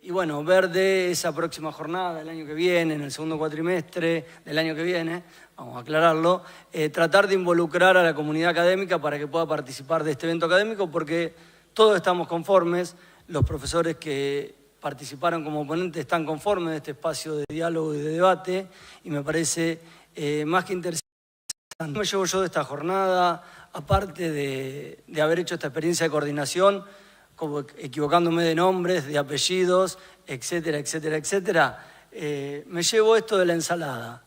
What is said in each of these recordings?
Y bueno, ver de esa próxima jornada del año que viene, en el segundo cuatrimestre del año que viene, vamos a aclararlo, tratar de involucrar a la comunidad académica para que pueda participar de este evento académico, porque todos estamos conformes, los profesores que participaron como ponentes están conformes de este espacio de diálogo y de debate, y me parece más que interesante. Me llevo yo de esta jornada, aparte de haber hecho esta experiencia de coordinación, como equivocándome de nombres, de apellidos, etcétera, etcétera, etcétera, me llevo esto de la ensalada.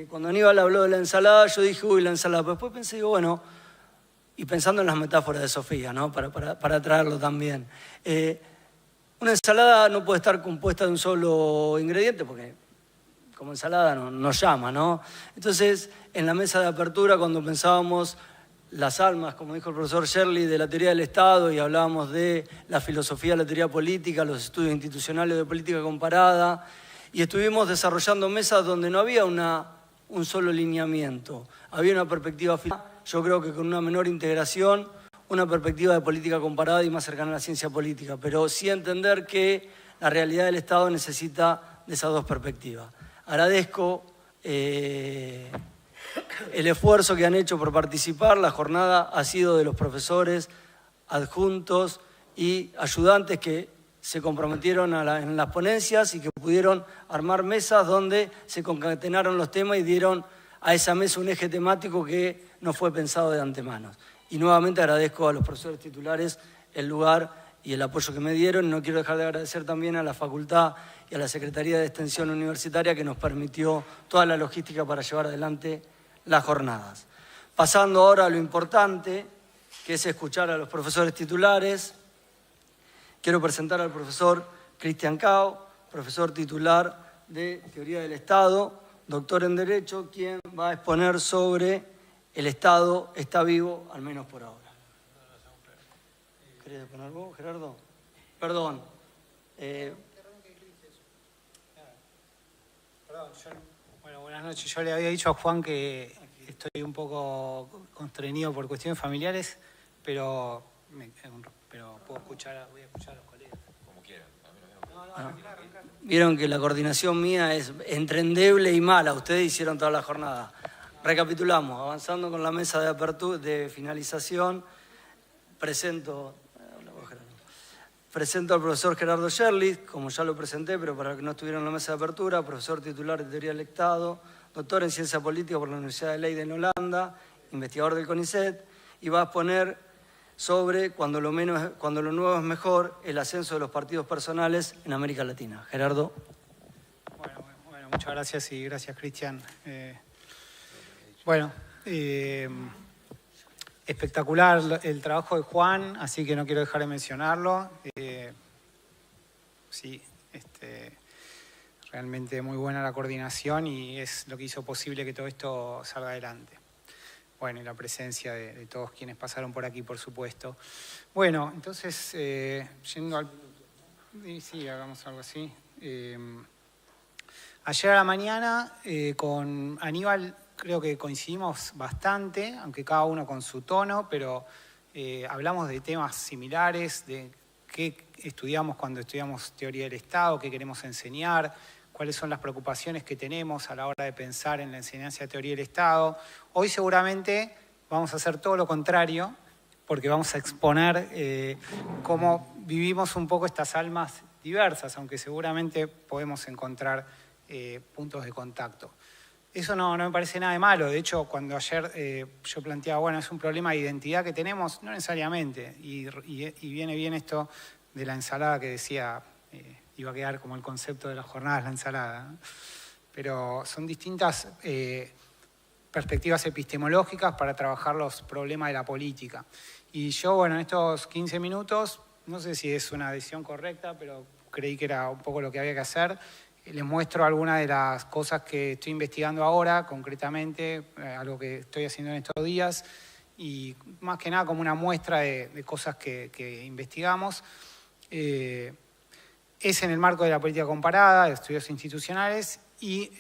Cuando Aníbal habló de la ensalada, yo dije, uy, la ensalada. Pero después pensé, digo, bueno, y pensando en las metáforas de Sofía, ¿no? Para traerlo también. Una ensalada no puede estar compuesta de un solo ingrediente, porque como ensalada nos llama, ¿no? Entonces, en la mesa de apertura, cuando pensábamos las almas, como dijo el profesor Shirley, de la teoría del Estado, y hablábamos de la filosofía de la teoría política, los estudios institucionales de política comparada, y estuvimos desarrollando mesas donde no había un solo lineamiento, había una perspectiva, yo creo que con una menor integración, una perspectiva de política comparada y más cercana a la ciencia política, pero sí entender que la realidad del Estado necesita de esas dos perspectivas. Agradezco el esfuerzo que han hecho por participar. La jornada ha sido de los profesores, adjuntos y ayudantes que se comprometieron en las ponencias y que pudieron armar mesas donde se concatenaron los temas y dieron a esa mesa un eje temático que no fue pensado de antemano. Y nuevamente agradezco a los profesores titulares el lugar y el apoyo que me dieron. No quiero dejar de agradecer también a la facultad y a la Secretaría de Extensión Universitaria que nos permitió toda la logística para llevar adelante las jornadas. Pasando ahora a lo importante, que es escuchar a los profesores titulares, quiero presentar al profesor Cristian Cao, profesor titular de Teoría del Estado, doctor en Derecho, quien va a exponer sobre el Estado está vivo, al menos por ahora. ¿Querés poner vos, Gerardo? Perdón. Bueno, buenas noches. Yo le había dicho a Juan que estoy un poco constreñido por cuestiones familiares, pero puedo escuchar, voy a escuchar a los colegas. Como quieran. Vieron que la coordinación mía es entre endeble y mala. Ustedes hicieron toda la jornada. Recapitulamos, avanzando con la mesa de apertura, de finalización, presento al profesor Gerardo Shirley, como ya lo presenté, pero para los que no estuvieron en la mesa de apertura, profesor titular de Teoría del Estado, doctor en Ciencia Política por la Universidad de Leiden en Holanda, investigador del CONICET, y va a exponer sobre cuando lo nuevo es mejor, el ascenso de los partidos personales en América Latina. Gerardo. Bueno, muchas gracias y gracias, Cristian. Espectacular el trabajo de Juan, así que no quiero dejar de mencionarlo. Realmente muy buena la coordinación y es lo que hizo posible que todo esto salga adelante. Bueno, y la presencia de todos quienes pasaron por aquí, por supuesto. Bueno, entonces, yendo al... Sí, hagamos algo así. Ayer a la mañana, con Aníbal, creo que coincidimos bastante, aunque cada uno con su tono, pero hablamos de temas similares, de qué estudiamos cuando estudiamos teoría del Estado, qué queremos enseñar, cuáles son las preocupaciones que tenemos a la hora de pensar en la enseñanza de teoría del Estado. Hoy seguramente vamos a hacer todo lo contrario, porque vamos a exponer cómo vivimos un poco estas almas diversas, aunque seguramente podemos encontrar puntos de contacto. Eso no me parece nada de malo. De hecho, cuando ayer yo planteaba, bueno, es un problema de identidad que tenemos, no necesariamente. Y viene bien esto de la ensalada que decía, iba a quedar como el concepto de las jornadas, la ensalada, ¿no? Pero son distintas perspectivas epistemológicas para trabajar los problemas de la política. Y yo, bueno, en estos 15 minutos, no sé si es una decisión correcta, pero creí que era un poco lo que había que hacer. Les muestro algunas de las cosas que estoy investigando ahora, concretamente, algo que estoy haciendo en estos días, y más que nada como una muestra de cosas que investigamos. Es en el marco de la política comparada, de estudios institucionales, y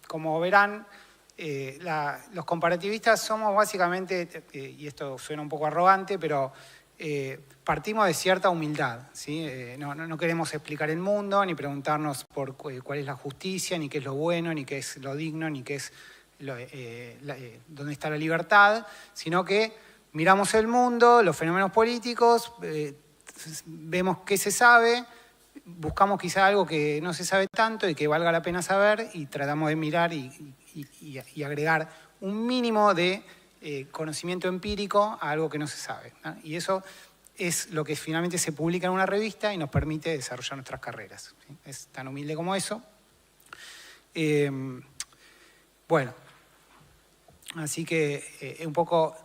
como verán, los comparativistas somos básicamente, y esto suena un poco arrogante, pero partimos de cierta humildad, ¿sí? No queremos explicar el mundo, ni preguntarnos por cuál es la justicia, ni qué es lo bueno, ni qué es lo digno, ni qué es dónde está la libertad, sino que miramos el mundo, los fenómenos políticos, vemos qué se sabe, buscamos quizá algo que no se sabe tanto y que valga la pena saber y tratamos de mirar y agregar un mínimo de conocimiento empírico a algo que no se sabe, ¿no? Y eso es lo que finalmente se publica en una revista y nos permite desarrollar nuestras carreras, ¿sí? Es tan humilde como eso. Bueno, así que un poco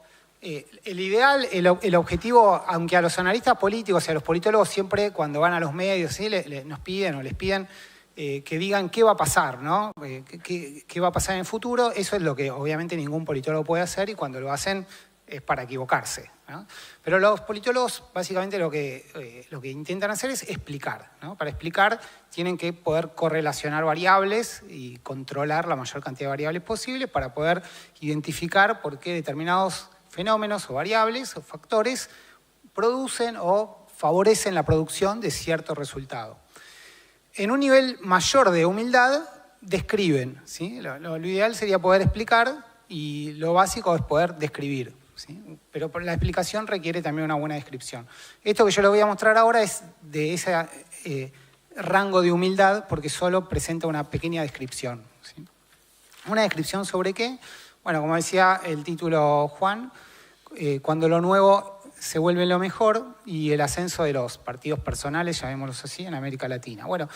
el ideal, el objetivo, aunque a los analistas políticos y a los politólogos siempre cuando van a los medios, ¿sí? nos piden o les piden que digan qué va a pasar, ¿no? Qué va a pasar en el futuro. Eso es lo que obviamente ningún politólogo puede hacer y cuando lo hacen es para equivocarse, ¿no? Pero los politólogos básicamente lo que intentan hacer es explicar, ¿no? Para explicar tienen que poder correlacionar variables y controlar la mayor cantidad de variables posibles para poder identificar por qué determinados fenómenos o variables o factores producen o favorecen la producción de cierto resultado. En un nivel mayor de humildad, describen, ¿sí? Lo ideal sería poder explicar y lo básico es poder describir, ¿sí? Pero la explicación requiere también una buena descripción. Esto que yo les voy a mostrar ahora es de ese rango de humildad porque solo presenta una pequeña descripción, ¿sí? ¿Una descripción sobre qué? Bueno, como decía el título Juan, cuando lo nuevo se vuelve lo mejor y el ascenso de los partidos personales, llamémoslos así, en América Latina. Bueno,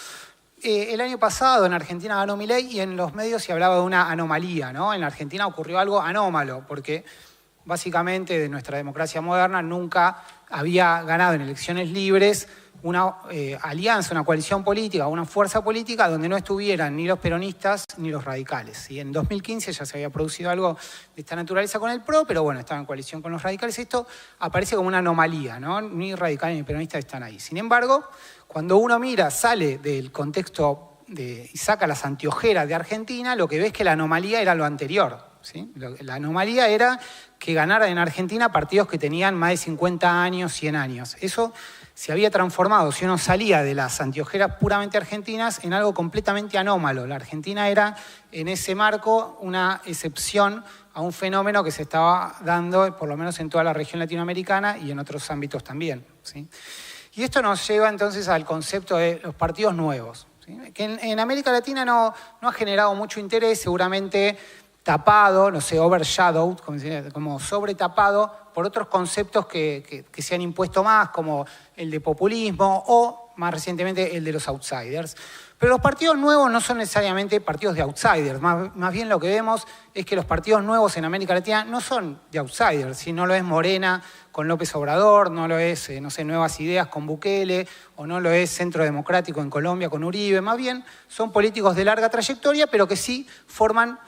el año pasado en Argentina ganó Milei y en los medios se hablaba de una anomalía, ¿no? En la Argentina ocurrió algo anómalo, porque básicamente de nuestra democracia moderna nunca había ganado en elecciones libres una alianza, una coalición política, una fuerza política donde no estuvieran ni los peronistas ni los radicales. Y en 2015 ya se había producido algo de esta naturaleza con el PRO, pero bueno, estaba en coalición con los radicales. Esto aparece como una anomalía, ¿no? Ni radicales ni peronistas están ahí. Sin embargo, cuando uno mira, sale del contexto y saca las anteojeras de Argentina, lo que ve es que la anomalía era lo anterior, ¿sí? La anomalía era que ganaran en Argentina partidos que tenían más de 50 años, 100 años. Eso se había transformado, si uno salía de las anteojeras puramente argentinas, en algo completamente anómalo. La Argentina era, en ese marco, una excepción a un fenómeno que se estaba dando, por lo menos en toda la región latinoamericana y en otros ámbitos también, ¿sí? Y esto nos lleva entonces al concepto de los partidos nuevos, ¿sí? Que en América Latina no ha generado mucho interés, seguramente tapado, no sé, overshadowed, como sobretapado por otros conceptos que se han impuesto más, como el de populismo o, más recientemente, el de los outsiders. Pero los partidos nuevos no son necesariamente partidos de outsiders. Más bien lo que vemos es que los partidos nuevos en América Latina no son de outsiders. ¿Sí? No lo es Morena con López Obrador, no lo es, no sé, Nuevas Ideas con Bukele, o no lo es Centro Democrático en Colombia con Uribe. Más bien son políticos de larga trayectoria, pero que sí forman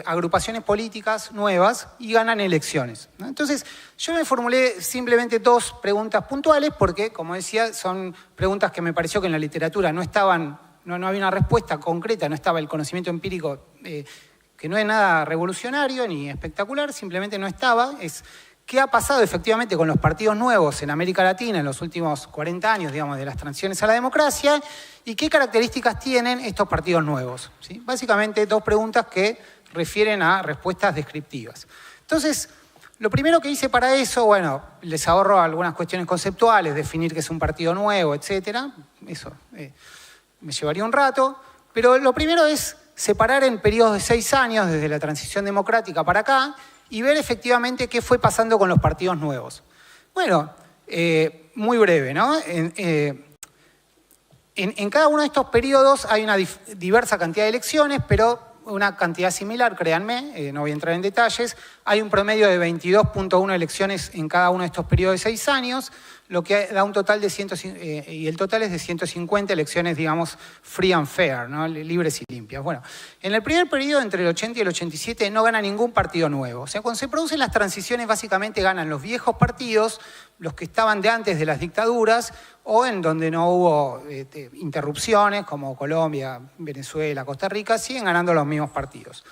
agrupaciones políticas nuevas y ganan elecciones, ¿no? Entonces, yo me formulé simplemente dos preguntas puntuales porque, como decía, son preguntas que me pareció que en la literatura no estaban, no había una respuesta concreta, no estaba el conocimiento empírico, que no es nada revolucionario ni espectacular, simplemente no estaba. Es qué ha pasado efectivamente con los partidos nuevos en América Latina en los últimos 40 años, digamos, de las transiciones a la democracia, y qué características tienen estos partidos nuevos, ¿sí? Básicamente dos preguntas que refieren a respuestas descriptivas. Entonces, lo primero que hice para eso, bueno, les ahorro algunas cuestiones conceptuales, definir qué es un partido nuevo, etcétera. Eso me llevaría un rato, pero lo primero es separar en periodos de 6 años, desde la transición democrática para acá, y ver efectivamente qué fue pasando con los partidos nuevos. Bueno, muy breve, ¿no? En cada uno de estos periodos hay una diversa cantidad de elecciones, pero una cantidad similar, créanme, no voy a entrar en detalles. Hay un promedio de 22.1 elecciones en cada uno de estos periodos de 6 años, lo que da un total de y el total es de 150 elecciones, digamos, free and fair, ¿no? Libres y limpias. Bueno, en el primer periodo, entre el 80 y el 87, no gana ningún partido nuevo. O sea, cuando se producen las transiciones, básicamente ganan los viejos partidos, los que estaban de antes de las dictaduras, o en donde no hubo interrupciones, como Colombia, Venezuela, Costa Rica, siguen ganando los mismos partidos.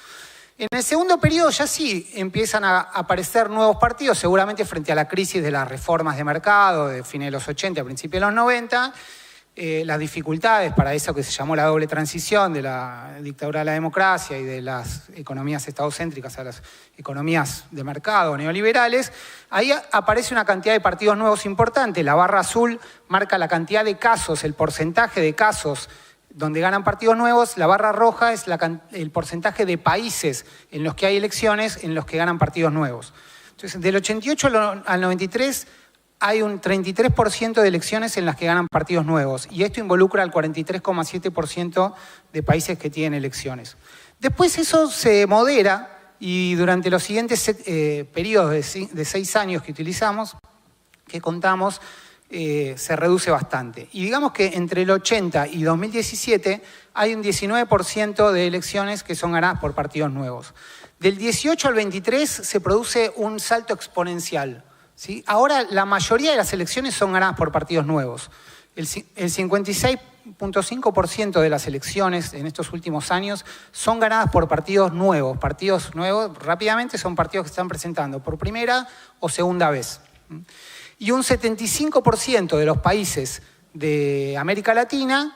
En el segundo periodo ya sí empiezan a aparecer nuevos partidos, seguramente frente a la crisis de las reformas de mercado de fines de los 80, a principios de los 90, las dificultades para eso que se llamó la doble transición de la dictadura a la democracia y de las economías estadocéntricas a las economías de mercado neoliberales. Ahí aparece una cantidad de partidos nuevos importante. La barra azul marca la cantidad de casos, el porcentaje de casos donde ganan partidos nuevos. La barra roja es el porcentaje de países en los que hay elecciones en los que ganan partidos nuevos. Entonces, del 88 al 93 hay un 33% de elecciones en las que ganan partidos nuevos, y esto involucra al 43,7% de países que tienen elecciones. Después eso se modera, y durante los siguientes periodos de 6 años que contamos, se reduce bastante. Y digamos que entre el 80 y 2017 hay un 19% de elecciones que son ganadas por partidos nuevos. Del 18 al 23 se produce un salto exponencial, ¿sí? Ahora la mayoría de las elecciones son ganadas por partidos nuevos. El 56,5% de las elecciones en estos últimos años son ganadas por partidos nuevos. Partidos nuevos, rápidamente, son partidos que se están presentando por primera o segunda vez. Y un 75% de los países de América Latina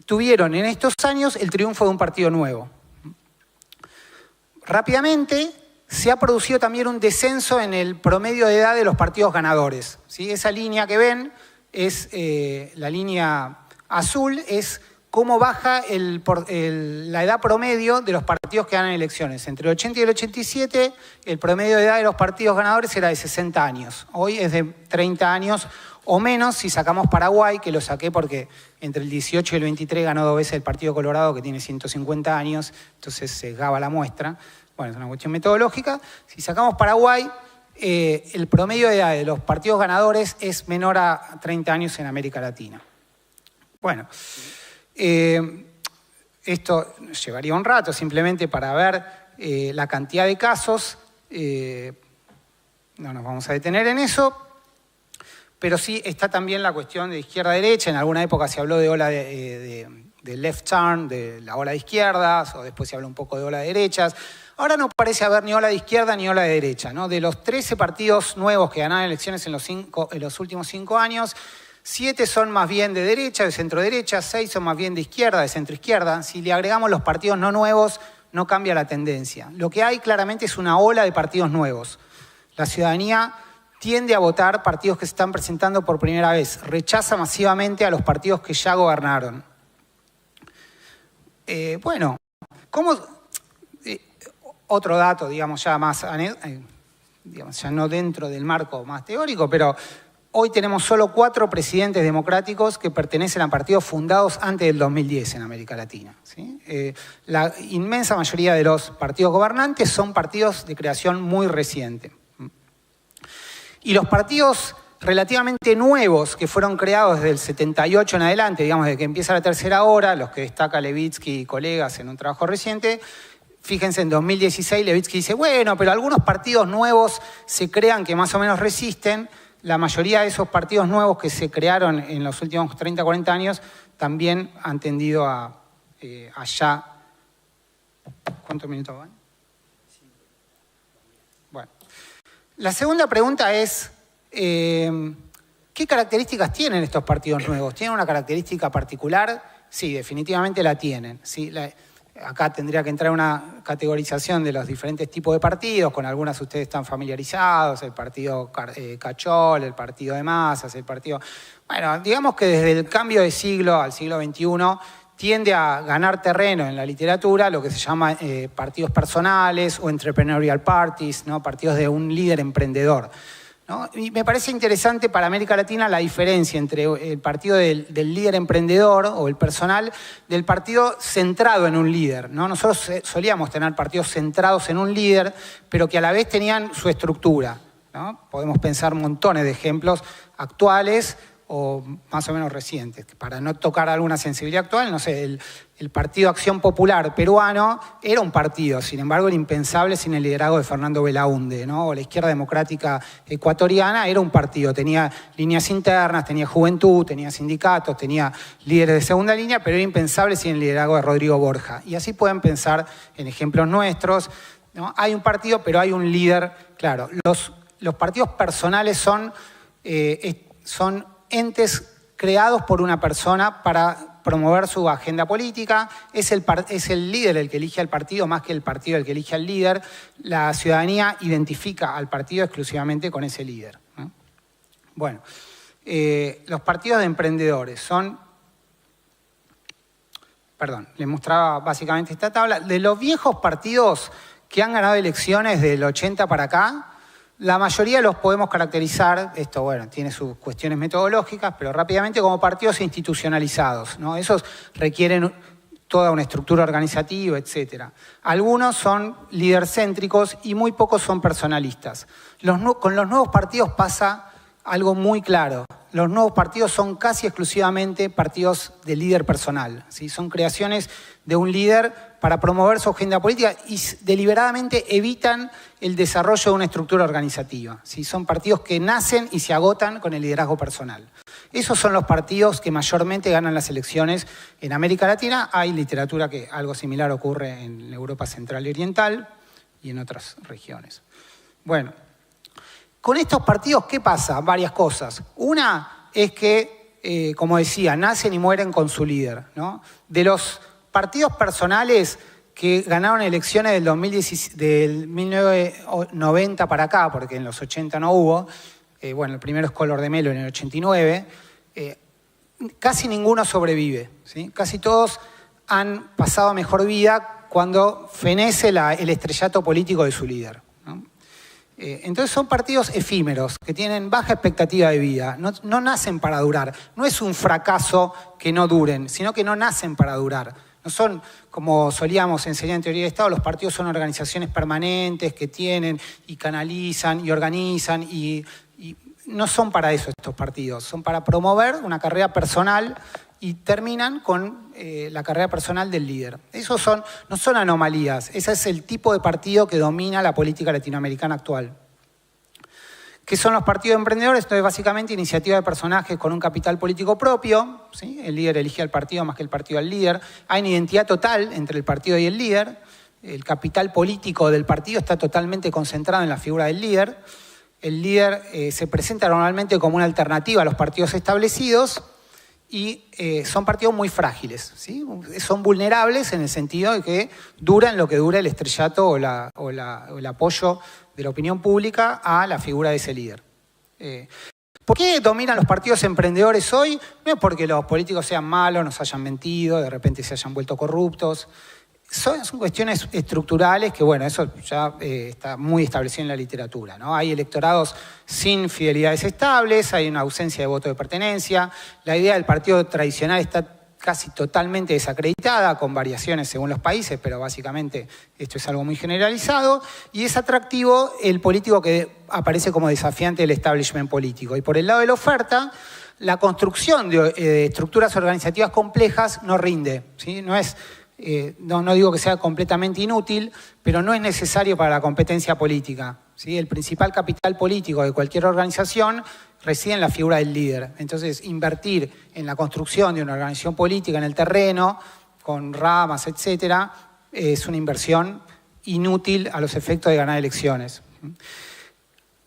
tuvieron en estos años el triunfo de un partido nuevo. Rápidamente se ha producido también un descenso en el promedio de edad de los partidos ganadores, ¿sí? Esa línea que ven es la línea azul, es cómo baja la edad promedio de los partidos que ganan elecciones. Entre el 80 y el 87, el promedio de edad de los partidos ganadores era de 60 años. Hoy es de 30 años o menos si sacamos Paraguay, que lo saqué porque entre el 18 y el 23 ganó 2 veces el Partido Colorado, que tiene 150 años, entonces sesgaba la muestra. Bueno, es una cuestión metodológica. Si sacamos Paraguay, el promedio de edad de los partidos ganadores es menor a 30 años en América Latina. Bueno, esto llevaría un rato simplemente para ver la cantidad de casos. No nos vamos a detener en eso, pero sí está también la cuestión de izquierda-derecha. En alguna época se habló de ola de left turn, de la ola de izquierdas, o después se habló un poco de ola de derechas. Ahora no parece haber ni ola de izquierda ni ola de derecha, ¿no? De los 13 partidos nuevos que ganaron elecciones en los últimos 5 años, 7 son más bien de derecha, de centro-derecha, 6 son más bien de izquierda, de centro-izquierda. Si le agregamos los partidos no nuevos, no cambia la tendencia. Lo que hay claramente es una ola de partidos nuevos. La ciudadanía tiende a votar partidos que se están presentando por primera vez. Rechaza masivamente a los partidos que ya gobernaron. Bueno, ¿cómo...? Otro dato, digamos, ya más, digamos, ya no dentro del marco más teórico, pero hoy tenemos solo 4 presidentes democráticos que pertenecen a partidos fundados antes del 2010 en América Latina, ¿sí? La inmensa mayoría de los partidos gobernantes son partidos de creación muy reciente. Y los partidos relativamente nuevos que fueron creados desde el 78 en adelante, digamos, desde que empieza la tercera hora, los que destaca Levitsky y colegas en un trabajo reciente. Fíjense, en 2016 Levitsky dice, bueno, pero algunos partidos nuevos se crean que más o menos resisten. La mayoría de esos partidos nuevos que se crearon en los últimos 30, 40 años también han tendido a allá. ¿Cuántos minutos van? Bueno. La segunda pregunta es, ¿qué características tienen estos partidos nuevos? ¿Tienen una característica particular? Sí, definitivamente la tienen. Sí, acá tendría que entrar una categorización de los diferentes tipos de partidos, con algunas ustedes están familiarizados, el partido Cachol, el partido de masas, el partido... Bueno, digamos que desde el cambio de siglo al siglo XXI tiende a ganar terreno en la literatura lo que se llama partidos personales o entrepreneurial parties, ¿no? Partidos de un líder emprendedor, ¿no? Y me parece interesante para América Latina la diferencia entre el partido del líder emprendedor o el personal del partido centrado en un líder, ¿no? Nosotros solíamos tener partidos centrados en un líder, pero que a la vez tenían su estructura, ¿no? Podemos pensar montones de ejemplos actuales o más o menos recientes. Para no tocar alguna sensibilidad actual, no sé, el Partido Acción Popular peruano era un partido, sin embargo era impensable sin el liderazgo de Fernando Belaúnde, ¿no? O la Izquierda Democrática Ecuatoriana era un partido, tenía líneas internas, tenía juventud, tenía sindicatos, tenía líderes de segunda línea, pero era impensable sin el liderazgo de Rodrigo Borja. Y así pueden pensar en ejemplos nuestros, ¿no? Hay un partido, pero hay un líder, claro. Los partidos personales son entes creados por una persona para promover su agenda política. Es el líder el que elige al partido más que el partido el que elige al líder. La ciudadanía identifica al partido exclusivamente con ese líder, ¿no? Bueno, los partidos de emprendedores son... Perdón, les mostraba básicamente esta tabla. De los viejos partidos que han ganado elecciones del 80 para acá, la mayoría los podemos caracterizar, esto bueno, tiene sus cuestiones metodológicas, pero rápidamente como partidos institucionalizados, ¿no? Esos requieren toda una estructura organizativa, etc. Algunos son lidercéntricos y muy pocos son personalistas. Con los nuevos partidos pasa algo muy claro. Los nuevos partidos son casi exclusivamente partidos de líder personal, ¿sí? Son creaciones de un líder para promover su agenda política y deliberadamente evitan el desarrollo de una estructura organizativa, ¿sí? Son partidos que nacen y se agotan con el liderazgo personal. Esos son los partidos que mayormente ganan las elecciones en América Latina. Hay literatura que algo similar ocurre en Europa Central y Oriental y en otras regiones. Bueno, con estos partidos, ¿qué pasa? Varias cosas. Una es que, como decía, nacen y mueren con su líder, ¿no? De los partidos personales que ganaron elecciones del 1990 para acá, porque en los 80 no hubo, bueno, el primero es Color de Melo en el 89, casi ninguno sobrevive, ¿sí? Casi todos han pasado a mejor vida cuando fenece el estrellato político de su líder, ¿no? Entonces son partidos efímeros, que tienen baja expectativa de vida, no nacen para durar. No es un fracaso que no duren, sino que no nacen para durar. No son, como solíamos enseñar en teoría de Estado, los partidos son organizaciones permanentes que tienen y canalizan y organizan y no son para eso estos partidos. Son para promover una carrera personal y terminan con la carrera personal del líder. Esos no son anomalías, ese es el tipo de partido que domina la política latinoamericana actual. ¿Qué son los partidos emprendedores? Entonces, básicamente, iniciativa de personajes con un capital político propio, ¿sí? El líder elige al partido más que el partido al líder. Hay una identidad total entre el partido y el líder. El capital político del partido está totalmente concentrado en la figura del líder. El líder se presenta normalmente como una alternativa a los partidos establecidos y son partidos muy frágiles, ¿sí? Son vulnerables en el sentido de que duran lo que dura el estrellato o el apoyo de la opinión pública a la figura de ese líder. ¿Por qué dominan los partidos emprendedores hoy? No es porque los políticos sean malos, nos hayan mentido, de repente se hayan vuelto corruptos. Son cuestiones estructurales que, bueno, eso ya está muy establecido en la literatura, ¿no? Hay electorados sin fidelidades estables, hay una ausencia de voto de pertenencia, la idea del partido tradicional está casi totalmente desacreditada, con variaciones según los países, pero básicamente esto es algo muy generalizado, y es atractivo el político que aparece como desafiante del establishment político. Y por el lado de la oferta, la construcción de estructuras organizativas complejas no rinde, ¿sí? No digo que sea completamente inútil, pero no es necesario para la competencia política, ¿sí? El principal capital político de cualquier organización reside en la figura del líder. Entonces, invertir en la construcción de una organización política en el terreno, con ramas, etcétera, es una inversión inútil a los efectos de ganar elecciones.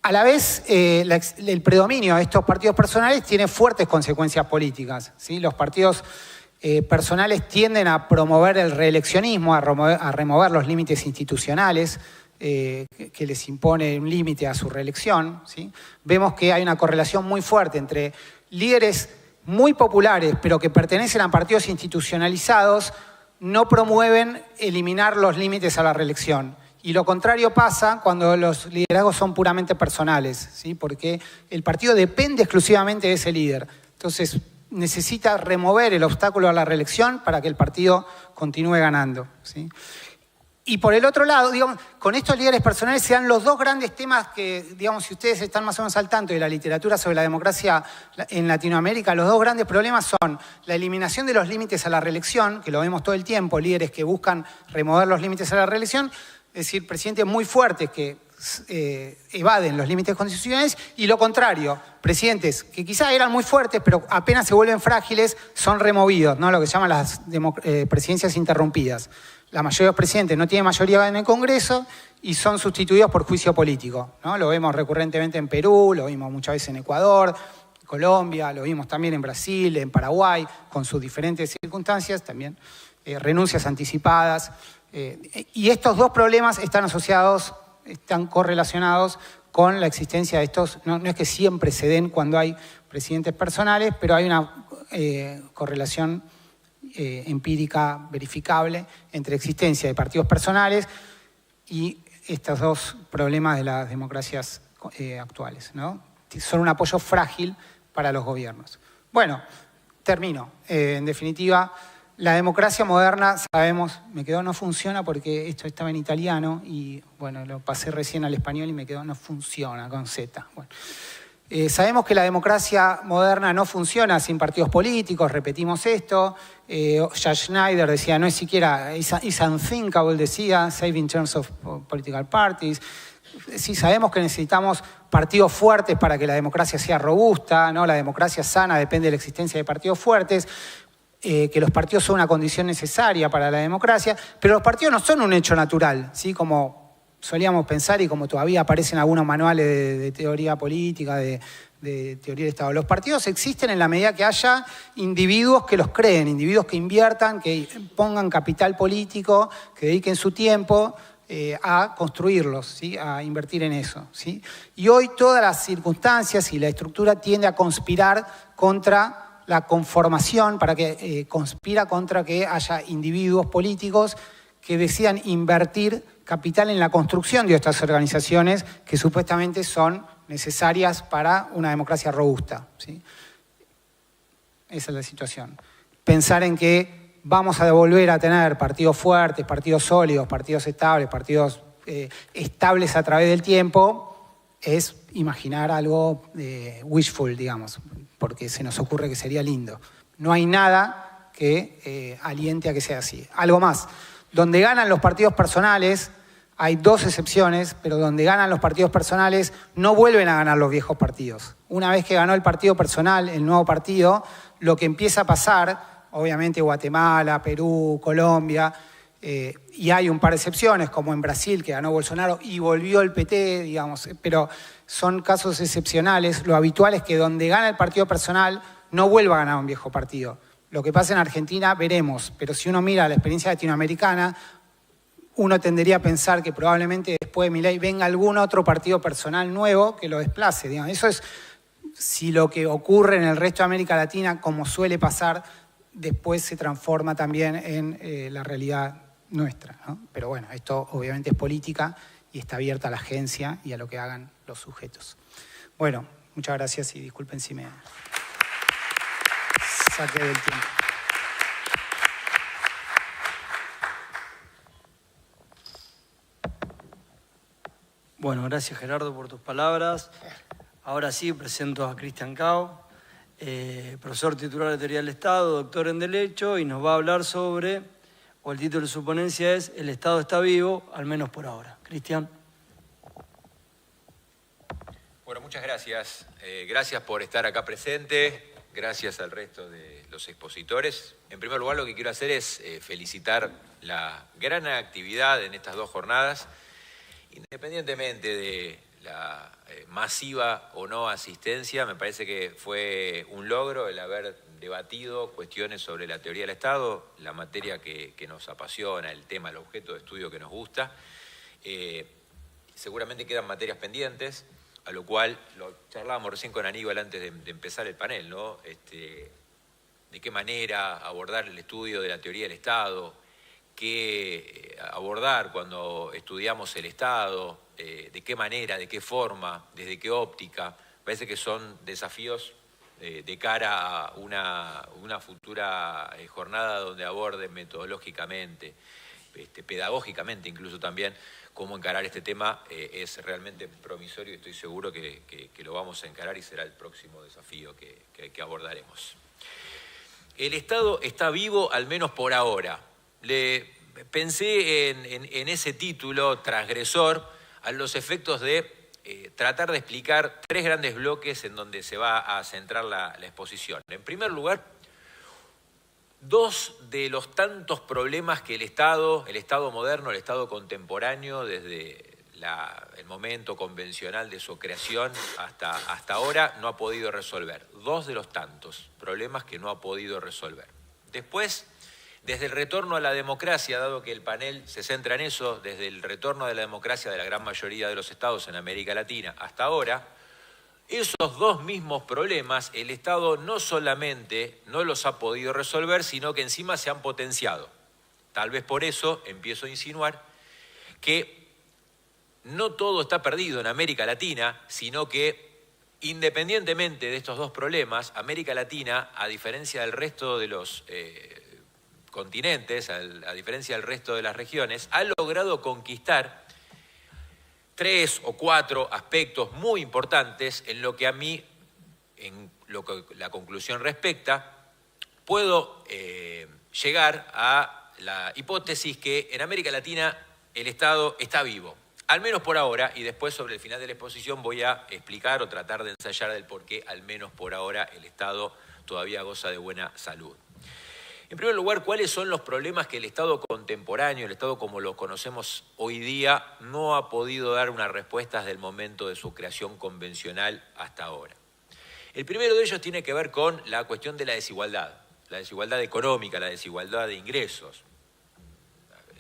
A la vez, el predominio de estos partidos personales tiene fuertes consecuencias políticas, ¿sí? Los partidos personales tienden a promover el reeleccionismo, a remover los límites institucionales que les impone un límite a su reelección, ¿sí? Vemos que hay una correlación muy fuerte entre líderes muy populares pero que pertenecen a partidos institucionalizados, no promueven eliminar los límites a la reelección. Y lo contrario pasa cuando los liderazgos son puramente personales, ¿sí? Porque el partido depende exclusivamente de ese líder. Entonces, necesita remover el obstáculo a la reelección para que el partido continúe ganando, ¿sí? Y por el otro lado, digamos, con estos líderes personales se dan los dos grandes temas que, digamos, si ustedes están más o menos al tanto de la literatura sobre la democracia en Latinoamérica, los dos grandes problemas son la eliminación de los límites a la reelección, que lo vemos todo el tiempo, líderes que buscan remover los límites a la reelección, es decir, presidentes muy fuertes que evaden los límites constitucionales, y lo contrario, presidentes que quizás eran muy fuertes, pero apenas se vuelven frágiles, son removidos, ¿no? Lo que se llaman las presidencias interrumpidas. La mayoría de los presidentes no tienen mayoría en el Congreso y son sustituidos por juicio político, ¿no? Lo vemos recurrentemente en Perú, lo vimos muchas veces en Ecuador, Colombia, lo vimos también en Brasil, en Paraguay, con sus diferentes circunstancias, también renuncias anticipadas. Y estos dos problemas están asociados, están correlacionados con la existencia de estos, no es que siempre se den cuando hay presidentes personales, pero hay una correlación empírica verificable entre existencia de partidos personales y estos dos problemas de las democracias actuales, ¿no? Son un apoyo frágil para los gobiernos. Bueno, termino. En definitiva, la democracia moderna, sabemos, me quedó no funciona porque esto estaba en italiano y, bueno, lo pasé recién al español y me quedó no funciona con Z. Bueno. Sabemos que la democracia moderna no funciona sin partidos políticos, repetimos esto. Jack Schneider decía, no es siquiera, is unthinkable, decía, save in terms of political parties. Sí, sabemos que necesitamos partidos fuertes para que la democracia sea robusta, ¿no? La democracia sana depende de la existencia de partidos fuertes. Que los partidos son una condición necesaria para la democracia, pero los partidos no son un hecho natural, ¿sí? Como solíamos pensar y como todavía aparecen algunos manuales de teoría política, de teoría de Estado. Los partidos existen en la medida que haya individuos que los creen, individuos que inviertan, que pongan capital político, que dediquen su tiempo a construirlos, ¿sí? A invertir en eso, ¿sí? Y hoy todas las circunstancias y la estructura tiende a conspirar contra la conformación, conspira contra que haya individuos políticos que decidan invertir capital en la construcción de estas organizaciones que supuestamente son necesarias para una democracia robusta, ¿sí? Esa es la situación. Pensar en que vamos a volver a tener partidos fuertes, partidos sólidos, partidos estables, partidos estables a través del tiempo, es imaginar algo wishful, digamos, porque se nos ocurre que sería lindo. No hay nada que aliente a que sea así. Algo más. Donde ganan los partidos personales, hay dos excepciones, pero donde ganan los partidos personales no vuelven a ganar los viejos partidos. Una vez que ganó el partido personal, el nuevo partido, lo que empieza a pasar, obviamente Guatemala, Perú, Colombia, y hay un par de excepciones, como en Brasil, que ganó Bolsonaro y volvió el PT, digamos, pero son casos excepcionales. Lo habitual es que donde gana el partido personal no vuelva a ganar un viejo partido. Lo que pasa en Argentina veremos, pero si uno mira la experiencia latinoamericana, uno tendería a pensar que probablemente después de Milei venga algún otro partido personal nuevo que lo desplace, digamos. Eso es si lo que ocurre en el resto de América Latina, como suele pasar, después se transforma también en la realidad nuestra, ¿no? Pero bueno, esto obviamente es política y está abierta a la agencia y a lo que hagan los sujetos. Bueno, muchas gracias y disculpen si me saqué del tiempo. Bueno, gracias Gerardo por tus palabras. Ahora sí presento a Cristian Cao, profesor titular de Teoría del Estado, doctor en Derecho, y nos va a hablar sobre, o el título de su ponencia es El Estado está vivo, al menos por ahora. Cristian. Bueno, muchas gracias. Gracias por estar acá presente. Gracias al resto de los expositores. En primer lugar, lo que quiero hacer es felicitar la gran actividad en estas dos jornadas, independientemente de la masiva o no asistencia. Me parece que fue un logro el haber debatido cuestiones sobre la teoría del Estado, la materia que nos apasiona, el tema, el objeto de estudio que nos gusta. Seguramente quedan materias pendientes, a lo cual lo charlábamos recién con Aníbal antes de empezar el panel, ¿no? De qué manera abordar el estudio de la teoría del Estado, qué abordar cuando estudiamos el Estado, de qué manera, de qué forma, desde qué óptica. Parece que son desafíos de cara a una futura jornada donde aborden metodológicamente pedagógicamente incluso también, cómo encarar este tema. Es realmente promisorio y estoy seguro que lo vamos a encarar y será el próximo desafío que abordaremos. El Estado está vivo, al menos por ahora. Pensé en ese título transgresor a los efectos de tratar de explicar tres grandes bloques en donde se va a centrar la exposición. En primer lugar, dos de los tantos problemas que el Estado moderno, el Estado contemporáneo, desde el momento convencional de su creación hasta ahora, no ha podido resolver. Dos de los tantos problemas que no ha podido resolver. Después, desde el retorno a la democracia, dado que el panel se centra en eso, desde el retorno de la democracia de la gran mayoría de los estados en América Latina hasta ahora, esos dos mismos problemas el Estado no solamente no los ha podido resolver, sino que encima se han potenciado. Tal vez por eso empiezo a insinuar que no todo está perdido en América Latina, sino que independientemente de estos dos problemas, América Latina, a diferencia del resto de los continentes, a diferencia del resto de las regiones, ha logrado conquistar 3 o 4 aspectos muy importantes en lo que a mí, en lo que la conclusión respecta, puedo llegar a la hipótesis que en América Latina el Estado está vivo, al menos por ahora, y después sobre el final de la exposición voy a explicar o tratar de ensayar del por qué, al menos por ahora, el Estado todavía goza de buena salud. En primer lugar, ¿cuáles son los problemas que el Estado contemporáneo, el Estado como lo conocemos hoy día, no ha podido dar una respuesta desde el momento de su creación convencional hasta ahora? El primero de ellos tiene que ver con la cuestión de la desigualdad económica, la desigualdad de ingresos.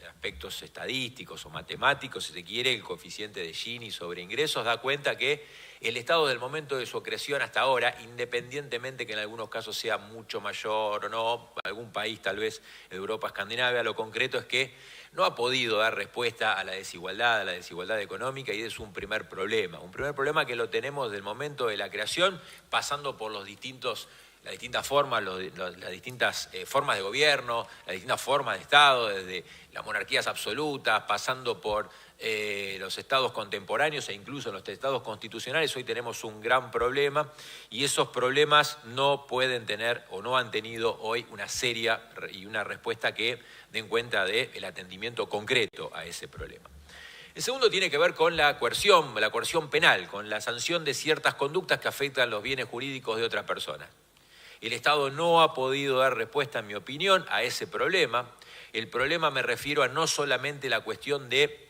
Aspectos estadísticos o matemáticos, si se quiere, el coeficiente de Gini sobre ingresos da cuenta que el Estado del momento de su creación hasta ahora, independientemente que en algunos casos sea mucho mayor o no, algún país tal vez de Europa escandinavia, lo concreto es que no ha podido dar respuesta a la desigualdad económica, y es un primer problema que lo tenemos desde el momento de la creación, pasando por las distintas formas, las distintas formas de gobierno, las distintas formas de Estado, desde las monarquías absolutas, pasando por los estados contemporáneos e incluso en los estados constitucionales. Hoy tenemos un gran problema y esos problemas no pueden tener o no han tenido hoy una seria y una respuesta que den cuenta del atendimiento concreto a ese problema. El segundo tiene que ver con la coerción penal, con la sanción de ciertas conductas que afectan los bienes jurídicos de otras personas. El Estado no ha podido dar respuesta, en mi opinión, a ese problema. El problema me refiero a no solamente la cuestión de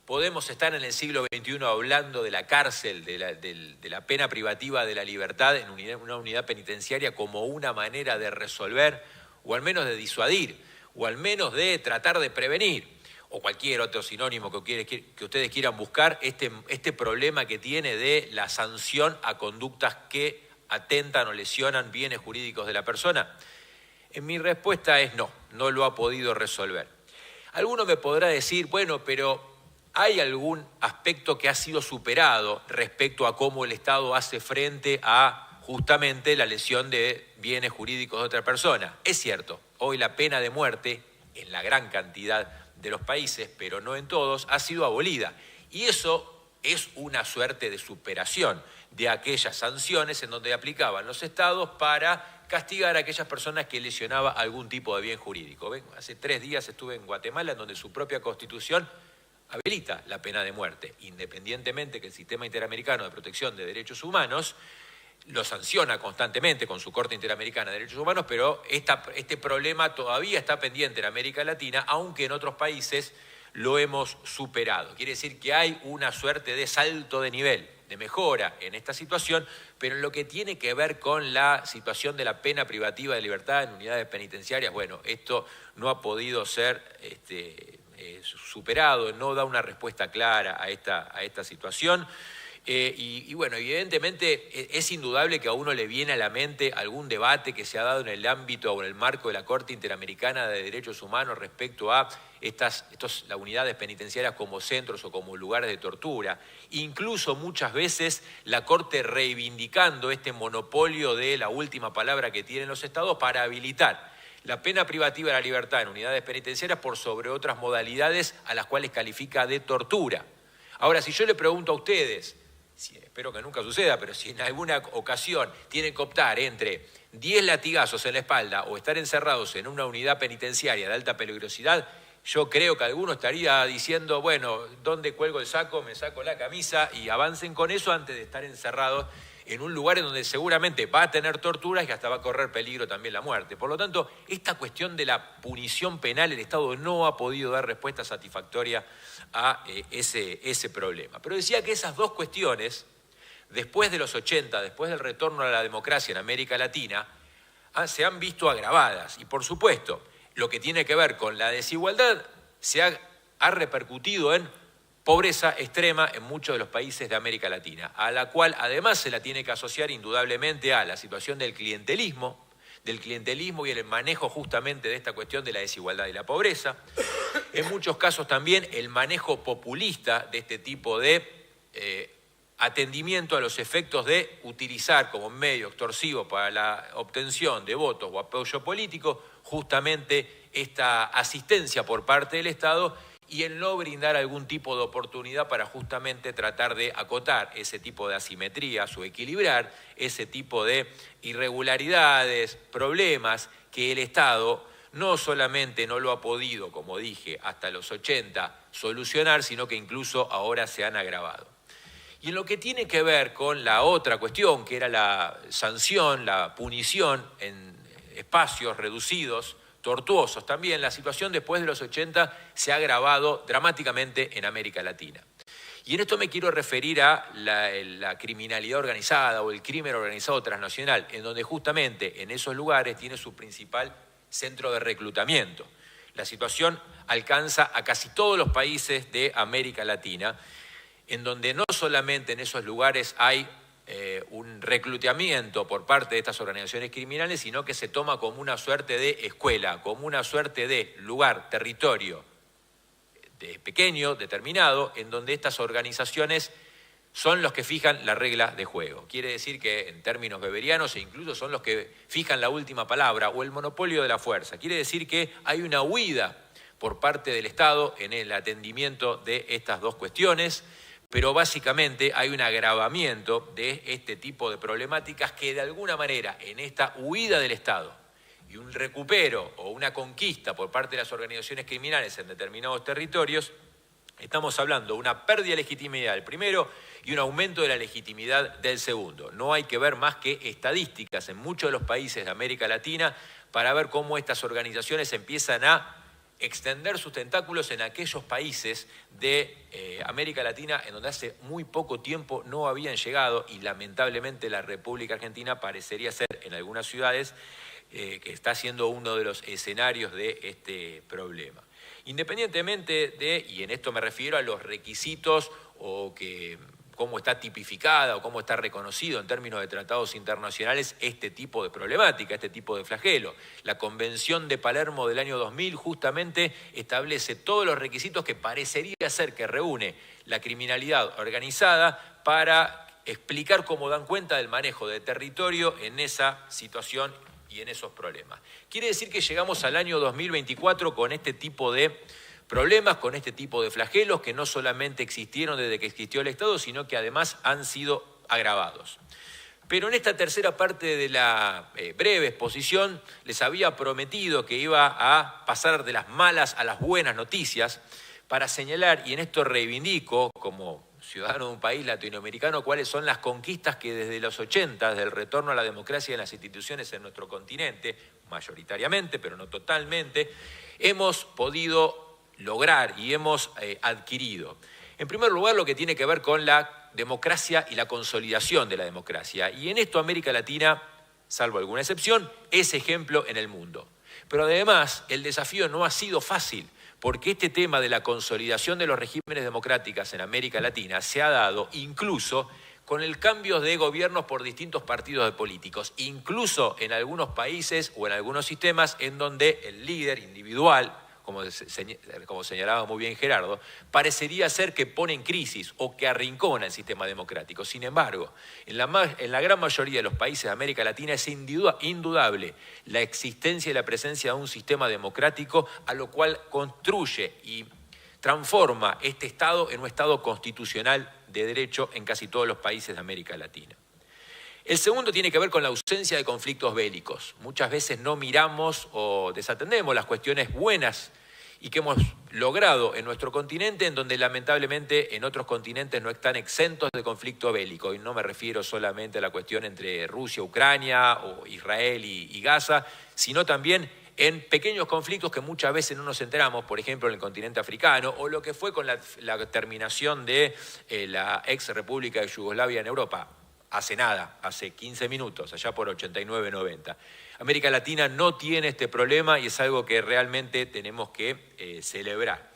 podemos estar en el siglo XXI hablando de la cárcel, de la pena privativa de la libertad en una unidad penitenciaria como una manera de resolver, o al menos de disuadir, o al menos de tratar de prevenir, o cualquier otro sinónimo que ustedes quieran buscar, este problema que tiene de la sanción a conductas que atentan o lesionan bienes jurídicos de la persona. Mi respuesta es no lo ha podido resolver. Alguno me podrá decir, bueno, pero ¿hay algún aspecto que ha sido superado respecto a cómo el Estado hace frente a justamente la lesión de bienes jurídicos de otra persona? Es cierto, hoy la pena de muerte, en la gran cantidad de los países, pero no en todos, ha sido abolida. Y eso es una suerte de superación de aquellas sanciones en donde aplicaban los estados para castigar a aquellas personas que lesionaban algún tipo de bien jurídico. ¿Ven? Hace 3 días estuve en Guatemala, en donde su propia Constitución habilita la pena de muerte, independientemente que el Sistema Interamericano de Protección de Derechos Humanos lo sanciona constantemente con su Corte Interamericana de Derechos Humanos, pero este problema todavía está pendiente en América Latina, aunque en otros países lo hemos superado. Quiere decir que hay una suerte de salto de nivel, de mejora en esta situación, pero en lo que tiene que ver con la situación de la pena privativa de libertad en unidades penitenciarias, bueno, esto no ha podido ser superado, no da una respuesta clara a esta situación. Y bueno, evidentemente es indudable que a uno le viene a la mente algún debate que se ha dado en el ámbito o en el marco de la Corte Interamericana de Derechos Humanos respecto a las unidades penitenciarias como centros o como lugares de tortura. Incluso muchas veces la Corte reivindicando este monopolio de la última palabra que tienen los estados para habilitar la pena privativa de la libertad en unidades penitenciarias por sobre otras modalidades a las cuales califica de tortura. Ahora, si yo le pregunto a ustedes, espero que nunca suceda, pero si en alguna ocasión tienen que optar entre 10 latigazos en la espalda o estar encerrados en una unidad penitenciaria de alta peligrosidad, yo creo que alguno estaría diciendo, bueno, ¿dónde cuelgo el saco? Me saco la camisa y avancen con eso antes de estar encerrados en un lugar en donde seguramente va a tener torturas y hasta va a correr peligro también la muerte. Por lo tanto, esta cuestión de la punición penal, el Estado no ha podido dar respuesta satisfactoria a ese problema. Pero decía que esas dos cuestiones, después de los 80, después del retorno a la democracia en América Latina, se han visto agravadas. Y por supuesto, lo que tiene que ver con la desigualdad se ha repercutido en pobreza extrema en muchos de los países de América Latina, a la cual además se la tiene que asociar indudablemente a la situación del clientelismo y el manejo justamente de esta cuestión de la desigualdad y la pobreza. En muchos casos también el manejo populista de este tipo de atendimiento a los efectos de utilizar como medio extorsivo para la obtención de votos o apoyo político justamente esta asistencia por parte del Estado y el no brindar algún tipo de oportunidad para justamente tratar de acotar ese tipo de asimetrías o equilibrar ese tipo de irregularidades, problemas que el Estado no solamente no lo ha podido, como dije, hasta los 80 solucionar, sino que incluso ahora se han agravado. Y en lo que tiene que ver con la otra cuestión, que era la sanción, la punición en espacios reducidos, tortuosos también, la situación después de los 80 se ha agravado dramáticamente en América Latina. Y en esto me quiero referir a la criminalidad organizada o el crimen organizado transnacional, en donde justamente en esos lugares tiene su principal centro de reclutamiento. La situación alcanza a casi todos los países de América Latina, en donde no solamente en esos lugares hay un reclutamiento por parte de estas organizaciones criminales, sino que se toma como una suerte de escuela, como una suerte de lugar, territorio pequeño, determinado, en donde estas organizaciones son los que fijan la regla de juego. Quiere decir que en términos weberianos e incluso son los que fijan la última palabra o el monopolio de la fuerza. Quiere decir que hay una huida por parte del Estado en el atendimiento de estas dos cuestiones, pero básicamente hay un agravamiento de este tipo de problemáticas que de alguna manera en esta huida del Estado y un recupero o una conquista por parte de las organizaciones criminales en determinados territorios, estamos hablando de una pérdida de legitimidad del primero y un aumento de la legitimidad del segundo. No hay que ver más que estadísticas en muchos de los países de América Latina para ver cómo estas organizaciones empiezan a extender sus tentáculos en aquellos países de América Latina en donde hace muy poco tiempo no habían llegado y lamentablemente la República Argentina parecería ser en algunas ciudades que está siendo uno de los escenarios de este problema. Independientemente de, y en esto me refiero a los requisitos o cómo está tipificada o cómo está reconocido en términos de tratados internacionales este tipo de problemática, este tipo de flagelo. La Convención de Palermo del año 2000 justamente establece todos los requisitos que parecería ser que reúne la criminalidad organizada para explicar cómo dan cuenta del manejo de territorio en esa situación y en esos problemas. Quiere decir que llegamos al año 2024 con este tipo de problemas, con este tipo de flagelos que no solamente existieron desde que existió el Estado, sino que además han sido agravados. Pero en esta tercera parte de la breve exposición les había prometido que iba a pasar de las malas a las buenas noticias para señalar, y en esto reivindico como ciudadano de un país latinoamericano, cuáles son las conquistas que desde los 80, desde el retorno a la democracia en las instituciones en nuestro continente, mayoritariamente, pero no totalmente, hemos podido lograr y hemos adquirido. En primer lugar, lo que tiene que ver con la democracia y la consolidación de la democracia. Y en esto América Latina, salvo alguna excepción, es ejemplo en el mundo. Pero además, el desafío no ha sido fácil, porque este tema de la consolidación de los regímenes democráticos en América Latina se ha dado incluso con el cambio de gobiernos por distintos partidos de políticos, incluso en algunos países o en algunos sistemas en donde el líder individual, como señalaba muy bien Gerardo, parecería ser que pone en crisis o que arrincona el sistema democrático. Sin embargo, en la gran mayoría de los países de América Latina es indudable la existencia y la presencia de un sistema democrático a lo cual construye y transforma este Estado en un Estado constitucional de derecho en casi todos los países de América Latina. El segundo tiene que ver con la ausencia de conflictos bélicos. Muchas veces no miramos o desatendemos las cuestiones buenas y que hemos logrado en nuestro continente, en donde lamentablemente en otros continentes no están exentos de conflicto bélico. Y no me refiero solamente a la cuestión entre Rusia, Ucrania, o Israel y Gaza, sino también en pequeños conflictos que muchas veces no nos enteramos, por ejemplo en el continente africano, o lo que fue con la terminación de la ex República de Yugoslavia en Europa. Hace nada, hace 15 minutos, allá por 89-90. América Latina no tiene este problema y es algo que realmente tenemos que celebrar.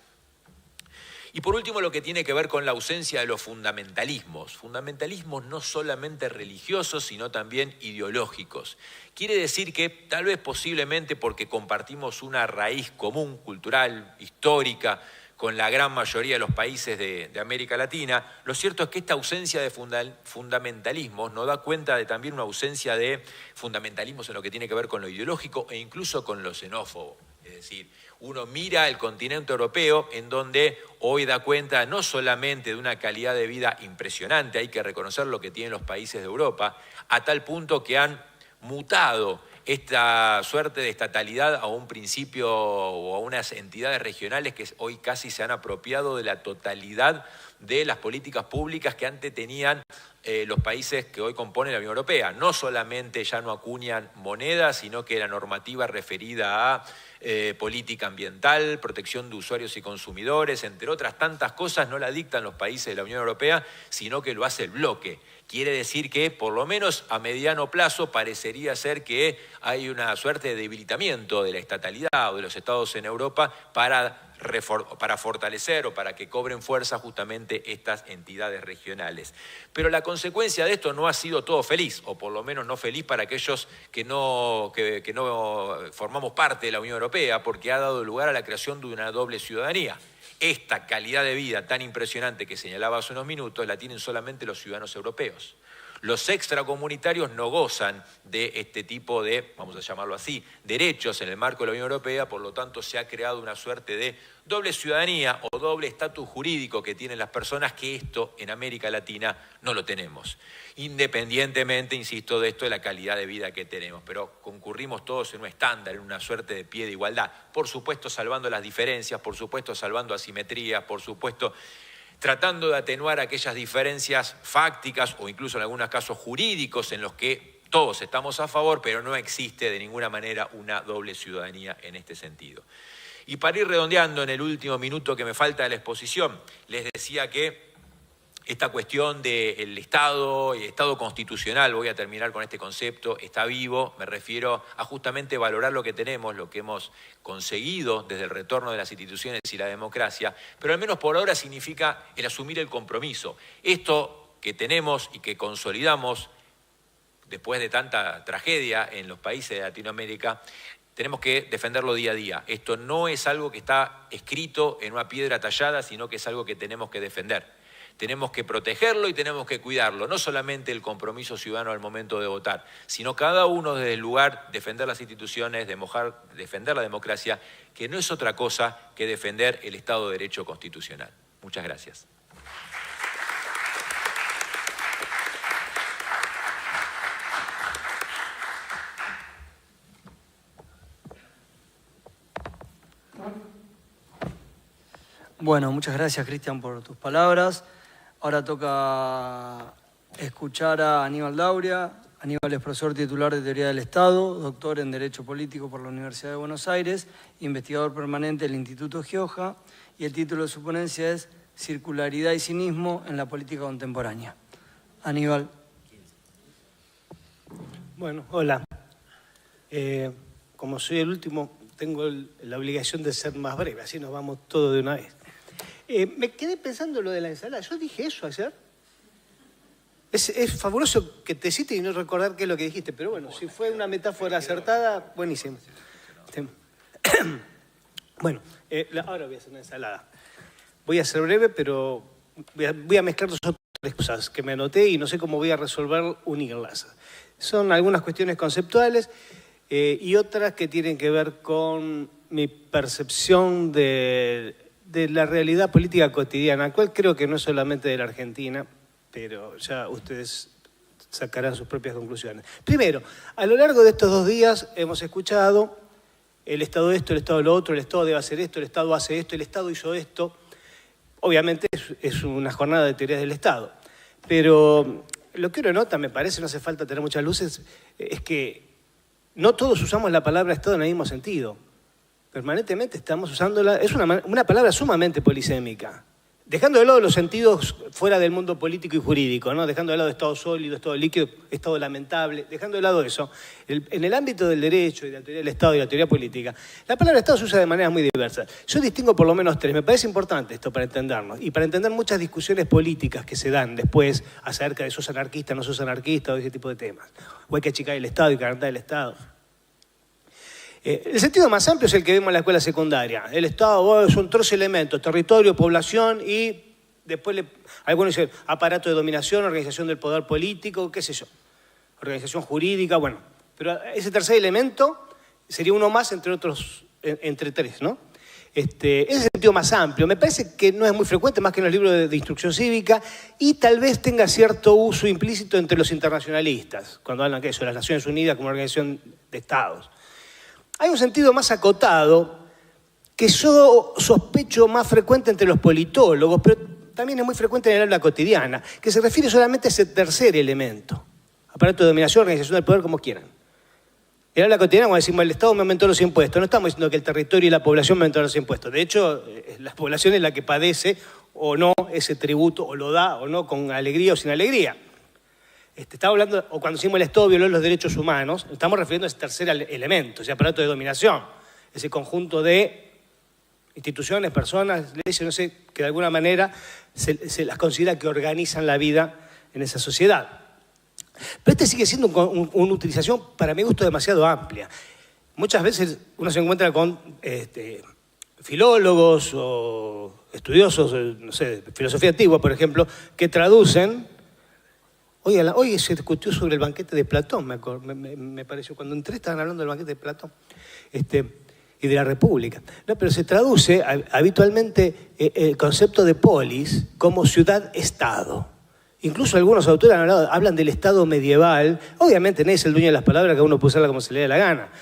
Y por último, lo que tiene que ver con la ausencia de los fundamentalismos. Fundamentalismos no solamente religiosos, sino también ideológicos. Quiere decir que tal vez posiblemente porque compartimos una raíz común, cultural, histórica, con la gran mayoría de los países de América Latina, lo cierto es que esta ausencia de fundamentalismos nos da cuenta de también una ausencia de fundamentalismos en lo que tiene que ver con lo ideológico e incluso con lo xenófobo. Es decir, uno mira el continente europeo en donde hoy da cuenta no solamente de una calidad de vida impresionante, hay que reconocer lo que tienen los países de Europa, a tal punto que han mutado esta suerte de estatalidad a un principio o a unas entidades regionales que hoy casi se han apropiado de la totalidad de las políticas públicas que antes tenían los países que hoy componen la Unión Europea. No solamente ya no acuñan monedas, sino que la normativa referida a política ambiental, protección de usuarios y consumidores, entre otras tantas cosas, no la dictan los países de la Unión Europea, sino que lo hace el bloque. Quiere decir que, por lo menos a mediano plazo, parecería ser que hay una suerte de debilitamiento de la estatalidad o de los estados en Europa para fortalecer o para que cobren fuerza justamente estas entidades regionales. Pero la consecuencia de esto no ha sido todo feliz, o por lo menos no feliz para aquellos que no formamos parte de la Unión Europea, porque ha dado lugar a la creación de una doble ciudadanía. Esta calidad de vida tan impresionante que señalaba hace unos minutos la tienen solamente los ciudadanos europeos. Los extracomunitarios no gozan de este tipo de, vamos a llamarlo así, derechos en el marco de la Unión Europea, por lo tanto se ha creado una suerte de doble ciudadanía o doble estatus jurídico que tienen las personas, que esto en América Latina no lo tenemos. Independientemente, insisto, de esto, de la calidad de vida que tenemos, pero concurrimos todos en un estándar, en una suerte de pie de igualdad, por supuesto salvando las diferencias, por supuesto salvando asimetrías, por supuesto tratando de atenuar aquellas diferencias fácticas o incluso en algunos casos jurídicos en los que todos estamos a favor, pero no existe de ninguna manera una doble ciudadanía en este sentido. Y para ir redondeando en el último minuto que me falta de la exposición, les decía que esta cuestión del Estado y Estado constitucional, voy a terminar con este concepto, está vivo. Me refiero a justamente valorar lo que tenemos, lo que hemos conseguido desde el retorno de las instituciones y la democracia, pero al menos por ahora significa el asumir el compromiso. Esto que tenemos y que consolidamos después de tanta tragedia en los países de Latinoamérica, tenemos que defenderlo día a día. Esto no es algo que está escrito en una piedra tallada, sino que es algo que tenemos que defender. Tenemos que protegerlo y tenemos que cuidarlo, no solamente el compromiso ciudadano al momento de votar, sino cada uno desde el lugar defender las instituciones, defender la democracia, que no es otra cosa que defender el Estado de Derecho constitucional. Muchas gracias. Bueno, muchas gracias, Cristian, por tus palabras. Ahora toca escuchar a Aníbal Dauria. Aníbal es profesor titular de Teoría del Estado, doctor en Derecho Político por la Universidad de Buenos Aires, investigador permanente del Instituto Gioja, y el título de su ponencia es Circularidad y cinismo en la política contemporánea. Aníbal. Bueno, hola. Como soy el último, tengo la obligación de ser más breve, así nos vamos todos de una vez. Me quedé pensando lo de la ensalada. Yo dije eso ayer. Es fabuloso que te cite y no recordar qué es lo que dijiste, pero bueno, si fue una metáfora acertada, buenísimo. Bueno, ahora voy a hacer una ensalada. Voy a ser breve, pero voy a mezclar dos o tres cosas que me anoté y no sé cómo voy a resolver unirlas. Son algunas cuestiones conceptuales y otras que tienen que ver con mi percepción de la realidad política cotidiana, cual creo que no es solamente de la Argentina, pero ya ustedes sacarán sus propias conclusiones. Primero, a lo largo de estos 2 días hemos escuchado el Estado esto, el Estado lo otro, el Estado debe hacer esto, el Estado hace esto, el Estado hizo esto. Obviamente es una jornada de teorías del Estado, pero lo que uno nota, me parece, no hace falta tener muchas luces, es que no todos usamos la palabra Estado en el mismo sentido. Permanentemente estamos usándola, es una palabra sumamente polisémica. Dejando de lado los sentidos fuera del mundo político y jurídico, ¿no? Dejando de lado Estado sólido, Estado líquido, Estado lamentable, dejando de lado eso, en el ámbito del derecho y de la teoría del Estado y la teoría política, la palabra Estado se usa de maneras muy diversas. Yo distingo por lo menos 3, me parece importante esto para entendernos, y para entender muchas discusiones políticas que se dan después acerca de sos anarquista, no sos anarquista, o ese tipo de temas. O hay que achicar el Estado y que agrandar el Estado. El sentido más amplio es el que vemos en la escuela secundaria. El Estado son 3 elementos: territorio, población y después algunos dicen aparato de dominación, organización del poder político, qué sé yo, organización jurídica, bueno. Pero ese tercer elemento sería uno más entre otros, entre 3, ¿no? Ese es el sentido más amplio. Me parece que no es muy frecuente, más que en los libros de instrucción cívica, y tal vez tenga cierto uso implícito entre los internacionalistas, cuando hablan de eso, las Naciones Unidas como organización de estados. Hay un sentido más acotado que yo sospecho más frecuente entre los politólogos, pero también es muy frecuente en el habla cotidiana, que se refiere solamente a ese tercer elemento: aparato de dominación, organización del poder, como quieran. En el habla cotidiana, cuando decimos el Estado me aumentó los impuestos, no estamos diciendo que el territorio y la población me aumentaron los impuestos. De hecho, la población es la que padece o no ese tributo, o lo da o no, con alegría o sin alegría. Estaba hablando, o cuando decimos el Estado violó los derechos humanos, estamos refiriendo a ese tercer elemento, ese aparato de dominación, ese conjunto de instituciones, personas, leyes, no sé, que de alguna manera se las considera que organizan la vida en esa sociedad. Pero sigue siendo una utilización, para mi gusto, demasiado amplia. Muchas veces uno se encuentra con filólogos o estudiosos, no sé, de filosofía antigua, por ejemplo, que traducen. Hoy se discutió sobre el banquete de Platón, me pareció. Cuando entré estaban hablando del banquete de Platón y de la República. No, pero se traduce habitualmente el concepto de polis como ciudad-estado. Incluso algunos autores hablan del Estado medieval. Obviamente nadie es el dueño de las palabras, que uno puede usarla como se le dé la gana.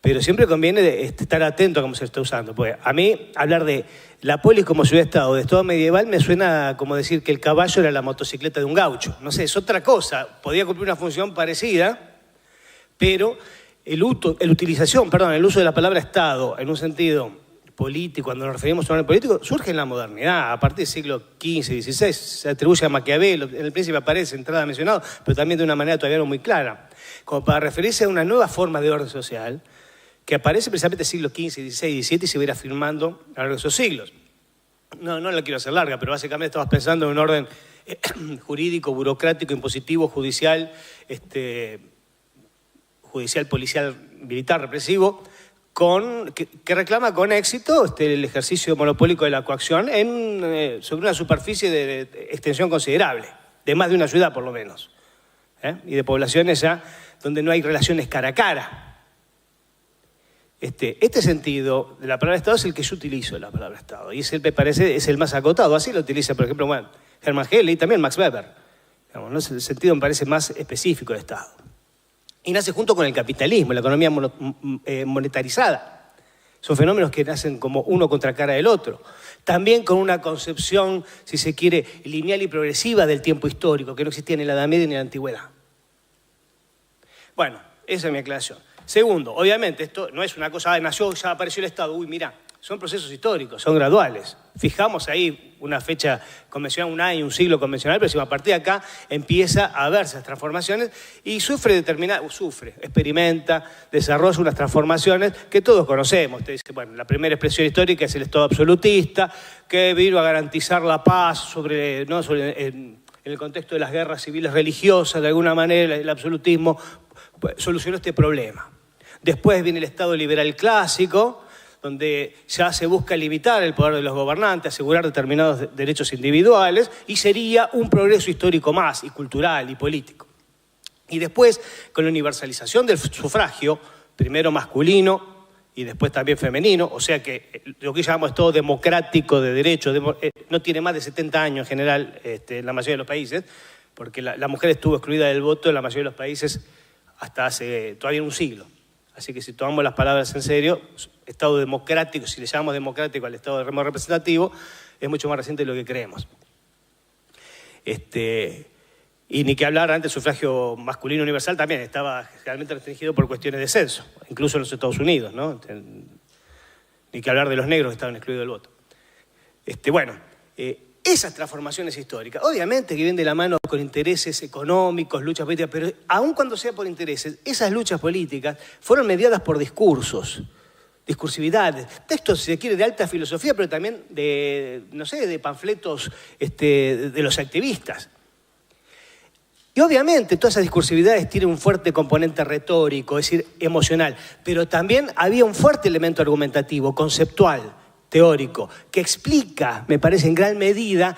Pero siempre conviene estar atento a cómo se está usando. Porque a mí hablar de la polis como ciudad-estado, de Estado medieval, me suena como decir que el caballo era la motocicleta de un gaucho. No sé, es otra cosa. Podía cumplir una función parecida, pero el uso de la palabra Estado en un sentido político, cuando nos referimos a un político, surge en la modernidad. A partir del siglo XV y XVI se atribuye a Maquiavelo. En el Príncipe aparece, entrada mencionado, pero también de una manera todavía no muy clara, como para referirse a una nueva forma de orden social que aparece precisamente en el siglo XV, XVI y XVII y se va a ir afirmando a lo largo de esos siglos. No la quiero hacer larga, pero básicamente estamos pensando en un orden jurídico, burocrático, impositivo, judicial, policial, militar, represivo, que reclama con éxito el ejercicio monopólico de la coacción sobre una superficie de extensión considerable, de más de una ciudad por lo menos, y de poblaciones ya donde no hay relaciones cara a cara. Este sentido de la palabra Estado es el que yo utilizo, la palabra Estado, y me parece es el más acotado. Así lo utiliza, por ejemplo, Hermann Hesse y también Max Weber. Digamos, ¿no? El sentido me parece más específico de Estado. Y nace junto con el capitalismo, la economía monetarizada. Son fenómenos que nacen como uno contra cara del otro. También con una concepción, si se quiere, lineal y progresiva del tiempo histórico, que no existía ni en la Edad Media ni en la Antigüedad. Bueno, esa es mi aclaración. Segundo, obviamente, esto no es una cosa, nació, ya apareció el Estado. Uy, mirá, son procesos históricos, son graduales. Fijamos ahí una fecha convencional, un año, un siglo convencional, pero si a partir de acá empieza a verse esas transformaciones y experimenta, desarrolla unas transformaciones que todos conocemos. Usted dice, bueno, la primera expresión histórica es el Estado absolutista, que vino a garantizar la paz en el contexto de las guerras civiles religiosas, de alguna manera el absolutismo solucionó este problema. Después viene el Estado liberal clásico, donde ya se busca limitar el poder de los gobernantes, asegurar determinados derechos individuales, y sería un progreso histórico más, y cultural, y político. Y después, con la universalización del sufragio, primero masculino y después también femenino, o sea que lo que llamamos Estado democrático de derecho, no tiene más de 70 años en general en la mayoría de los países, porque la mujer estuvo excluida del voto en la mayoría de los países hasta hace todavía un siglo. Así que si tomamos las palabras en serio, Estado democrático, si le llamamos democrático al Estado representativo, es mucho más reciente de lo que creemos. Y ni que hablar, antes el sufragio masculino universal también estaba generalmente restringido por cuestiones de censo, incluso en los Estados Unidos, ¿no? Ni que hablar de los negros que estaban excluidos del voto. Esas transformaciones históricas, obviamente que vienen de la mano con intereses económicos, luchas políticas, pero aun cuando sea por intereses, esas luchas políticas fueron mediadas por discursos, discursividades, textos, si se quiere, de alta filosofía, pero también de panfletos de los activistas. Y obviamente todas esas discursividades tienen un fuerte componente retórico, es decir, emocional, pero también había un fuerte elemento argumentativo, conceptual, teórico, que explica, me parece, en gran medida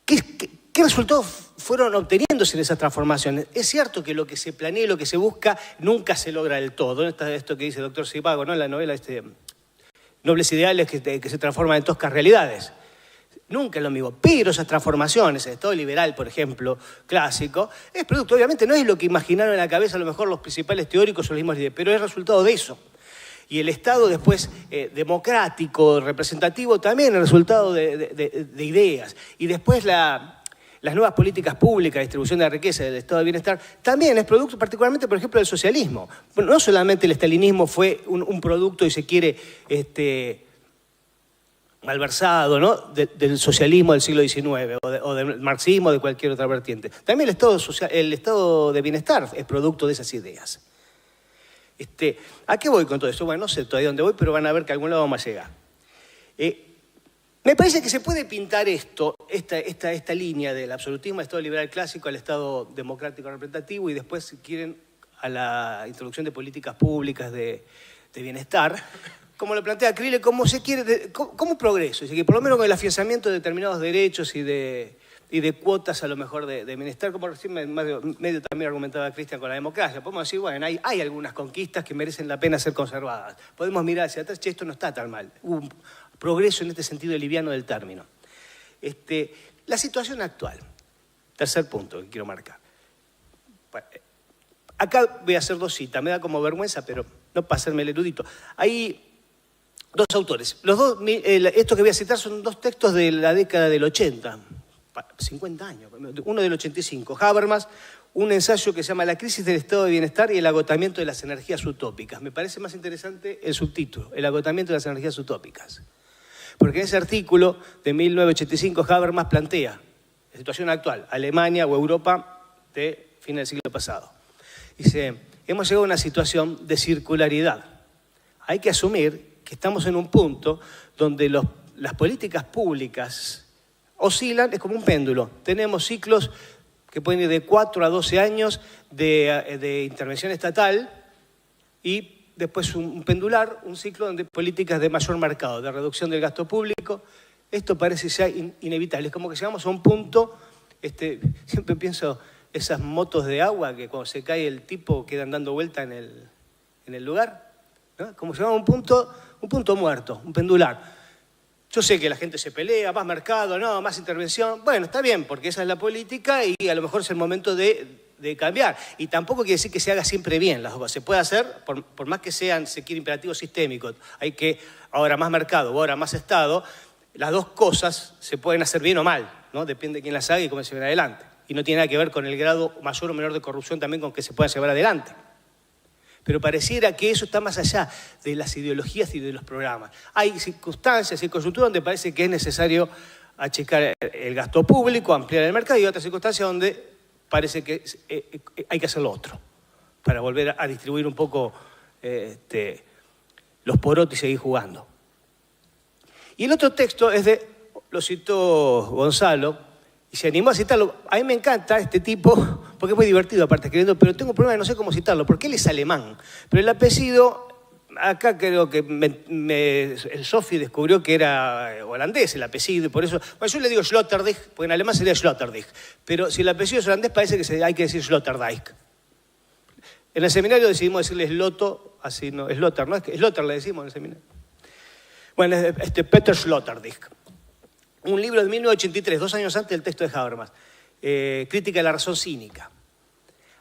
qué resultados fueron obteniéndose en esas transformaciones. Es cierto que lo que se planea y lo que se busca nunca se logra del todo. ¿No? Está esto que dice el doctor Zivago, ¿no? En la novela Nobles Ideales que se transforman en toscas realidades. Nunca es lo mismo, pero esas transformaciones, el Estado liberal, por ejemplo, clásico, es producto, obviamente, no es lo que imaginaron en la cabeza a lo mejor los principales teóricos o los mismos líderes, pero es resultado de eso. Y el Estado después democrático, representativo, también es resultado de ideas. Y después las nuevas políticas públicas de distribución de la riqueza del Estado de bienestar también es producto particularmente, por ejemplo, del socialismo. Bueno, no solamente el estalinismo fue un producto, y se quiere, malversado, ¿no? del socialismo del siglo XIX o del marxismo o de cualquier otra vertiente. También el Estado de bienestar es producto de esas ideas. ¿A qué voy con todo esto? Bueno, no sé todavía dónde voy, pero van a ver que a algún lado vamos a llegar. Me parece que se puede pintar esta línea del absolutismo, al Estado liberal clásico, al Estado democrático representativo y después, si quieren, a la introducción de políticas públicas de bienestar, como lo plantea Crile, como se quiere, como progreso, es decir, que por lo menos con el afianzamiento de determinados derechos y de cuotas a lo mejor de bienestar, como recién medio también argumentaba Cristian con la democracia. Podemos decir, bueno, hay algunas conquistas que merecen la pena ser conservadas. Podemos mirar hacia atrás, esto no está tan mal. Hubo un progreso en este sentido liviano del término. La situación actual, tercer punto que quiero marcar. Acá voy a hacer dos citas, me da como vergüenza, pero no para hacerme el erudito. Hay dos autores. Los dos, estos que voy a citar son dos textos de la década del 80, 50 años, uno del 85. Habermas, un ensayo que se llama La crisis del estado de bienestar y el agotamiento de las energías utópicas. Me parece más interesante el subtítulo, el agotamiento de las energías utópicas. Porque en ese artículo de 1985 Habermas plantea la situación actual, Alemania o Europa de fin del siglo pasado. Dice, hemos llegado a una situación de circularidad. Hay que asumir que estamos en un punto donde las políticas públicas oscilan, es como un péndulo. Tenemos ciclos que pueden ir de 4 a 12 años de intervención estatal y después un pendular, un ciclo donde políticas de mayor mercado, de reducción del gasto público. Esto parece ya inevitable. Es como que llegamos a un punto, siempre pienso, esas motos de agua que cuando se cae el tipo quedan dando vuelta en el lugar, ¿no? Como llegamos a un punto muerto, un pendular. Yo sé que la gente se pelea, más mercado, no, más intervención. Bueno, está bien, porque esa es la política y a lo mejor es el momento de cambiar. Y tampoco quiere decir que se haga siempre bien las cosas. Se puede hacer, por más que sean, se quiere, imperativos sistémicos. Hay que, ahora más mercado o ahora más Estado, las dos cosas se pueden hacer bien o mal, ¿no? Depende de quién las haga y cómo se ven adelante. Y no tiene nada que ver con el grado mayor o menor de corrupción también con que se pueda llevar adelante. Pero pareciera que eso está más allá de las ideologías y de los programas. Hay circunstancias y coyunturas donde parece que es necesario achicar el gasto público, ampliar el mercado, y otras circunstancias donde parece que hay que hacer lo otro, para volver a distribuir un poco los porotos y seguir jugando. Y el otro texto lo citó Gonzalo, y se animó a citarlo. A mí me encanta este tipo, porque es muy divertido aparte escribiendo, pero tengo un problema de no sé cómo citarlo, porque él es alemán. Pero el apellido acá creo que el Sofi descubrió que era holandés el apellido, y por eso, bueno, yo le digo Sloterdijk, porque en alemán sería Sloterdijk, pero si el apellido es holandés parece que hay que decir Sloterdijk. En el seminario decidimos decirle Sloto, así no, Slotter, ¿no? Slotter le decimos en el seminario. Bueno, Peter Sloterdijk. Un libro de 1983, 2 años antes del texto de Habermas, Crítica de la razón cínica.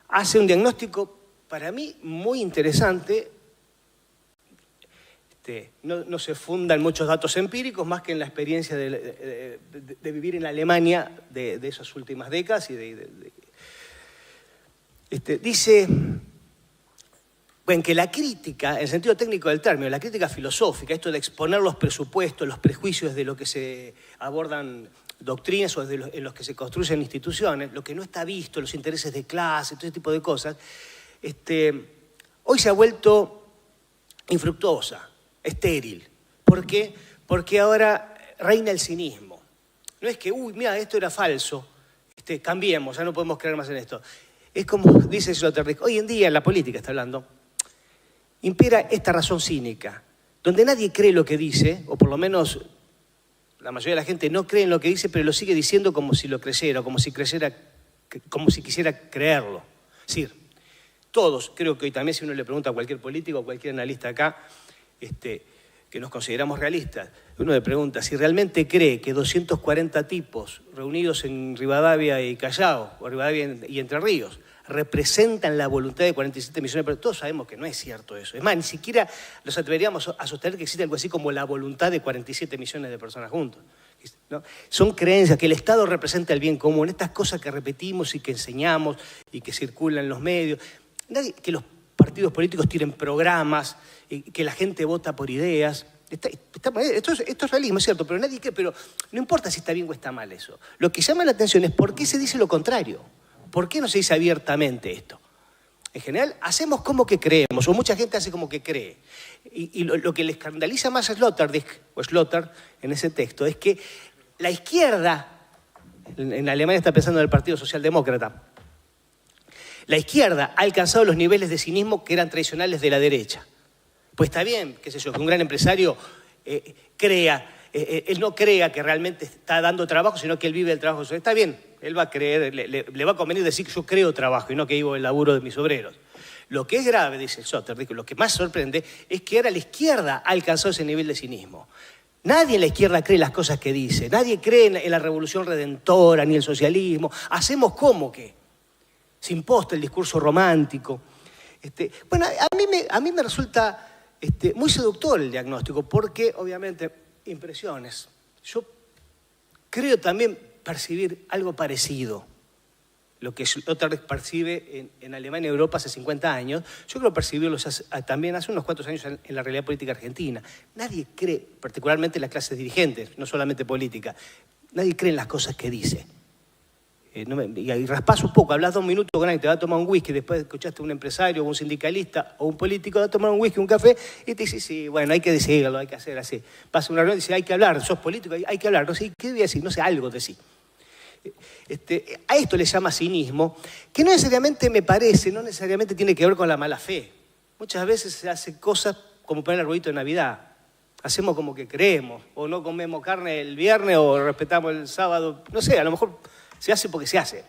Hace un diagnóstico, para mí, muy interesante. No se funda en muchos datos empíricos, más que en la experiencia de vivir en Alemania de esas últimas décadas. Dice, bueno, que la crítica, en el sentido técnico del término, la crítica filosófica, esto de exponer los presupuestos, los prejuicios de lo que se abordan doctrinas o en los que se construyen instituciones, lo que no está visto, los intereses de clase, todo ese tipo de cosas, hoy se ha vuelto infructuosa, estéril. ¿Por qué? Porque ahora reina el cinismo. No es que, mira, esto era falso, cambiemos, ya no podemos creer más en esto. Es como dice Sloterdijk, hoy en día en la política está hablando, impera esta razón cínica, donde nadie cree lo que dice, o por lo menos la mayoría de la gente no cree en lo que dice, pero lo sigue diciendo como si lo creyera, como si quisiera creerlo. Es decir, todos, creo que hoy también si uno le pregunta a cualquier político o cualquier analista acá, que nos consideramos realistas, uno le pregunta si realmente cree que 240 tipos reunidos en Rivadavia y Callao, o Rivadavia y Entre Ríos, representan la voluntad de 47 millones de personas. Todos sabemos que no es cierto eso. Es más, ni siquiera nos atreveríamos a sostener que existe algo así como la voluntad de 47 millones de personas juntos, ¿no? Son creencias que el Estado representa el bien común, estas cosas que repetimos y que enseñamos y que circulan en los medios. Que los partidos políticos tienen programas, que la gente vota por ideas. Esto es realismo, es cierto, pero nadie cree, pero no importa si está bien o está mal eso. Lo que llama la atención es por qué se dice lo contrario. ¿Por qué no se dice abiertamente esto? En general, hacemos como que creemos, o mucha gente hace como que cree. Y lo que le escandaliza más a Sloterdijk, o Slotter, en ese texto, es que la izquierda, en Alemania está pensando en el Partido Socialdemócrata, la izquierda ha alcanzado los niveles de cinismo que eran tradicionales de la derecha. Pues está bien, qué sé yo, que un gran empresario él no crea que realmente está dando trabajo, sino que él vive el trabajo. Está bien, él va a creer, le va a convenir decir que yo creo trabajo y no que vivo el laburo de mis obreros. Lo que es grave, dice Sloterdijk, lo que más sorprende es que ahora la izquierda ha alcanzado ese nivel de cinismo. Nadie en la izquierda cree las cosas que dice, nadie cree en la revolución redentora ni el socialismo. Hacemos como que se imposta el discurso romántico. Bueno, a mí me resulta muy seductor el diagnóstico, porque obviamente impresiones. Yo creo también percibir algo parecido. Lo que Sloterdijk percibe en Alemania y Europa hace 50 años, yo creo percibirlo también hace unos cuantos años en la realidad política argentina. Nadie cree, particularmente las clases dirigentes, no solamente política, nadie cree en las cosas que dice. Y raspas un poco, hablas 2 minutos con alguien, te va a tomar un whisky, después escuchaste a un empresario, o un sindicalista, o un político, va a tomar un whisky, un café, y te dice, sí, bueno, hay que decirlo, hay que hacer así. Pasa una reunión y dice, hay que hablar, sos político, hay que hablar, no sé, ¿qué voy a decir? No sé, algo de sí. A esto le llama cinismo, que no necesariamente me parece, no necesariamente tiene que ver con la mala fe. Muchas veces se hace cosas como poner el arbolito de Navidad. Hacemos como que creemos, o no comemos carne el viernes, o respetamos el sábado, no sé, a lo mejor se hace porque se hace.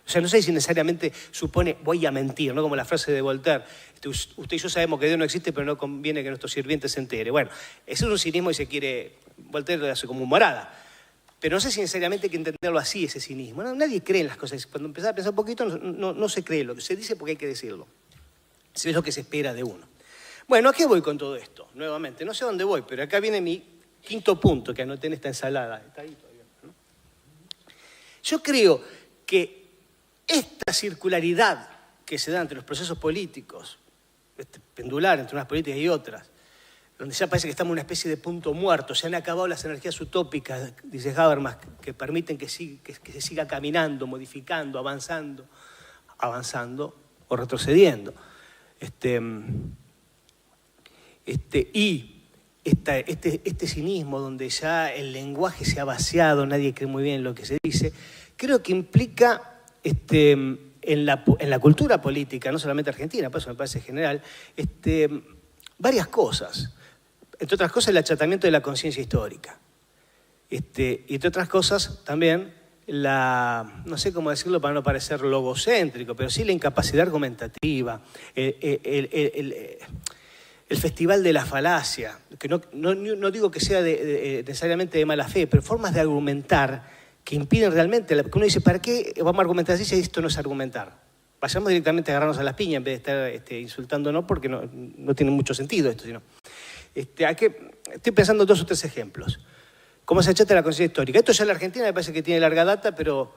O sea, no sé si necesariamente supone voy a mentir, ¿no? Como la frase de Voltaire, usted y yo sabemos que Dios no existe, pero no conviene que nuestro sirviente se entere. Bueno, ese es un cinismo y se quiere, Voltaire lo hace como humorada. Pero no sé si necesariamente hay que entenderlo así, ese cinismo. No, nadie cree en las cosas. Cuando empezás a pensar un poquito, no se cree. Lo que se dice porque hay que decirlo. Eso es lo que se espera de uno. Bueno, ¿a qué voy con todo esto? Nuevamente, no sé a dónde voy, pero acá viene mi quinto punto que anoté en esta ensalada. Está ahí todavía, ¿no? Yo creo que esta circularidad que se da entre los procesos políticos, pendular entre unas políticas y otras, donde ya parece que estamos en una especie de punto muerto, se han acabado las energías utópicas, dice Habermas, que permiten que se siga caminando, modificando, avanzando o retrocediendo. Y este cinismo donde ya el lenguaje se ha vaciado, nadie cree muy bien lo que se dice, creo que implica en la cultura política, no solamente argentina, por eso me parece general, varias cosas. Entre otras cosas, el achatamiento de la conciencia histórica. Y entre otras cosas, también no sé cómo decirlo para no parecer logocéntrico, pero sí la incapacidad argumentativa, el festival de la falacia, que no digo que sea necesariamente de mala fe, pero formas de argumentar que impiden realmente, que uno dice, ¿para qué vamos a argumentar así si esto no es argumentar? Vayamos directamente a agarrarnos a las piñas en vez de estar insultándonos, porque no tiene mucho sentido esto, sino... estoy pensando 2 o 3 ejemplos. ¿Cómo se achata la conciencia histórica? Esto ya en la Argentina me parece que tiene larga data, pero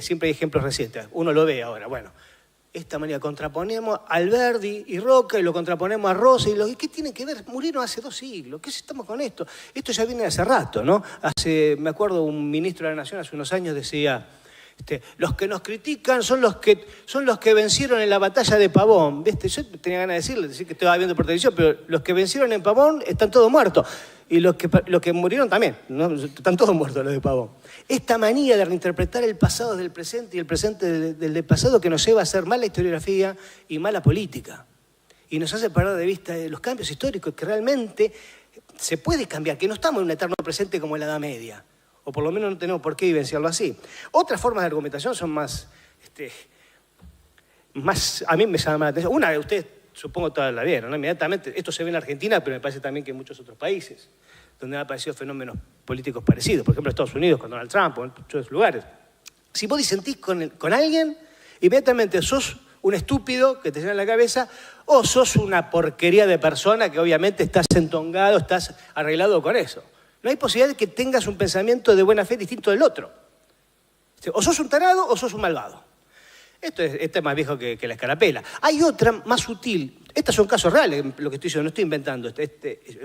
siempre hay ejemplos recientes. Uno lo ve ahora. Bueno, esta manera contraponemos a Alberdi y Roca y lo contraponemos a Rosa. ¿Y qué tiene que ver? Murieron hace 2 siglos. ¿Qué estamos con esto? Esto ya viene hace rato, ¿no? Me acuerdo, un ministro de la Nación hace unos años decía... los que nos critican son los que vencieron en la batalla de Pavón. ¿Viste? Yo tenía ganas de decir que estaba viendo por televisión, pero los que vencieron en Pavón están todos muertos. Y los que murieron también, ¿no? Están todos muertos los de Pavón. Esta manía de reinterpretar el pasado del presente y el presente del pasado que nos lleva a hacer mala historiografía y mala política. Y nos hace perder de vista los cambios históricos que realmente se puede cambiar, que no estamos en un eterno presente como en la Edad Media. O por lo menos no tenemos por qué vivenciarlo así. Otras formas de argumentación son más a mí me llama la atención. Una de ustedes, supongo, todas la vieron, ¿no? Inmediatamente, esto se ve en Argentina, pero me parece también que en muchos otros países, donde han aparecido fenómenos políticos parecidos. Por ejemplo, en Estados Unidos, con Donald Trump, o en muchos lugares. Si vos disentís con alguien, inmediatamente sos un estúpido que te llena la cabeza, o sos una porquería de persona que obviamente estás entongado, estás arreglado con eso. No hay posibilidad de que tengas un pensamiento de buena fe distinto del otro. O sos un tarado o sos un malvado. Este es más viejo que la escarapela. Hay otra más sutil. Estos son casos reales, lo que estoy diciendo, no estoy inventando.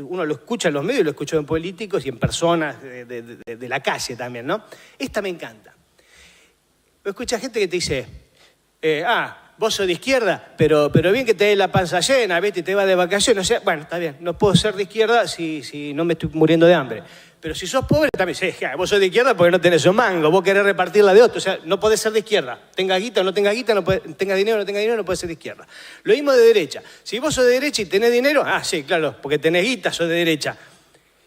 Uno lo escucha en los medios, lo escucha en políticos y en personas de la calle también, ¿no? Esta me encanta. Escucha gente que te dice, vos sos de izquierda, pero bien que te dé la panza llena, ¿viste? Y te vas de vacaciones. O sea, bueno, está bien, no puedo ser de izquierda si no me estoy muriendo de hambre. Pero si sos pobre, también, vos sos de izquierda porque no tenés un mango, vos querés repartirla de otro. O sea, no podés ser de izquierda. Tenga guita o no tenga guita, tenga dinero o no tenga dinero, no podés ser de izquierda. Lo mismo de derecha. Si vos sos de derecha y tenés dinero, sí, claro, porque tenés guita, sos de derecha.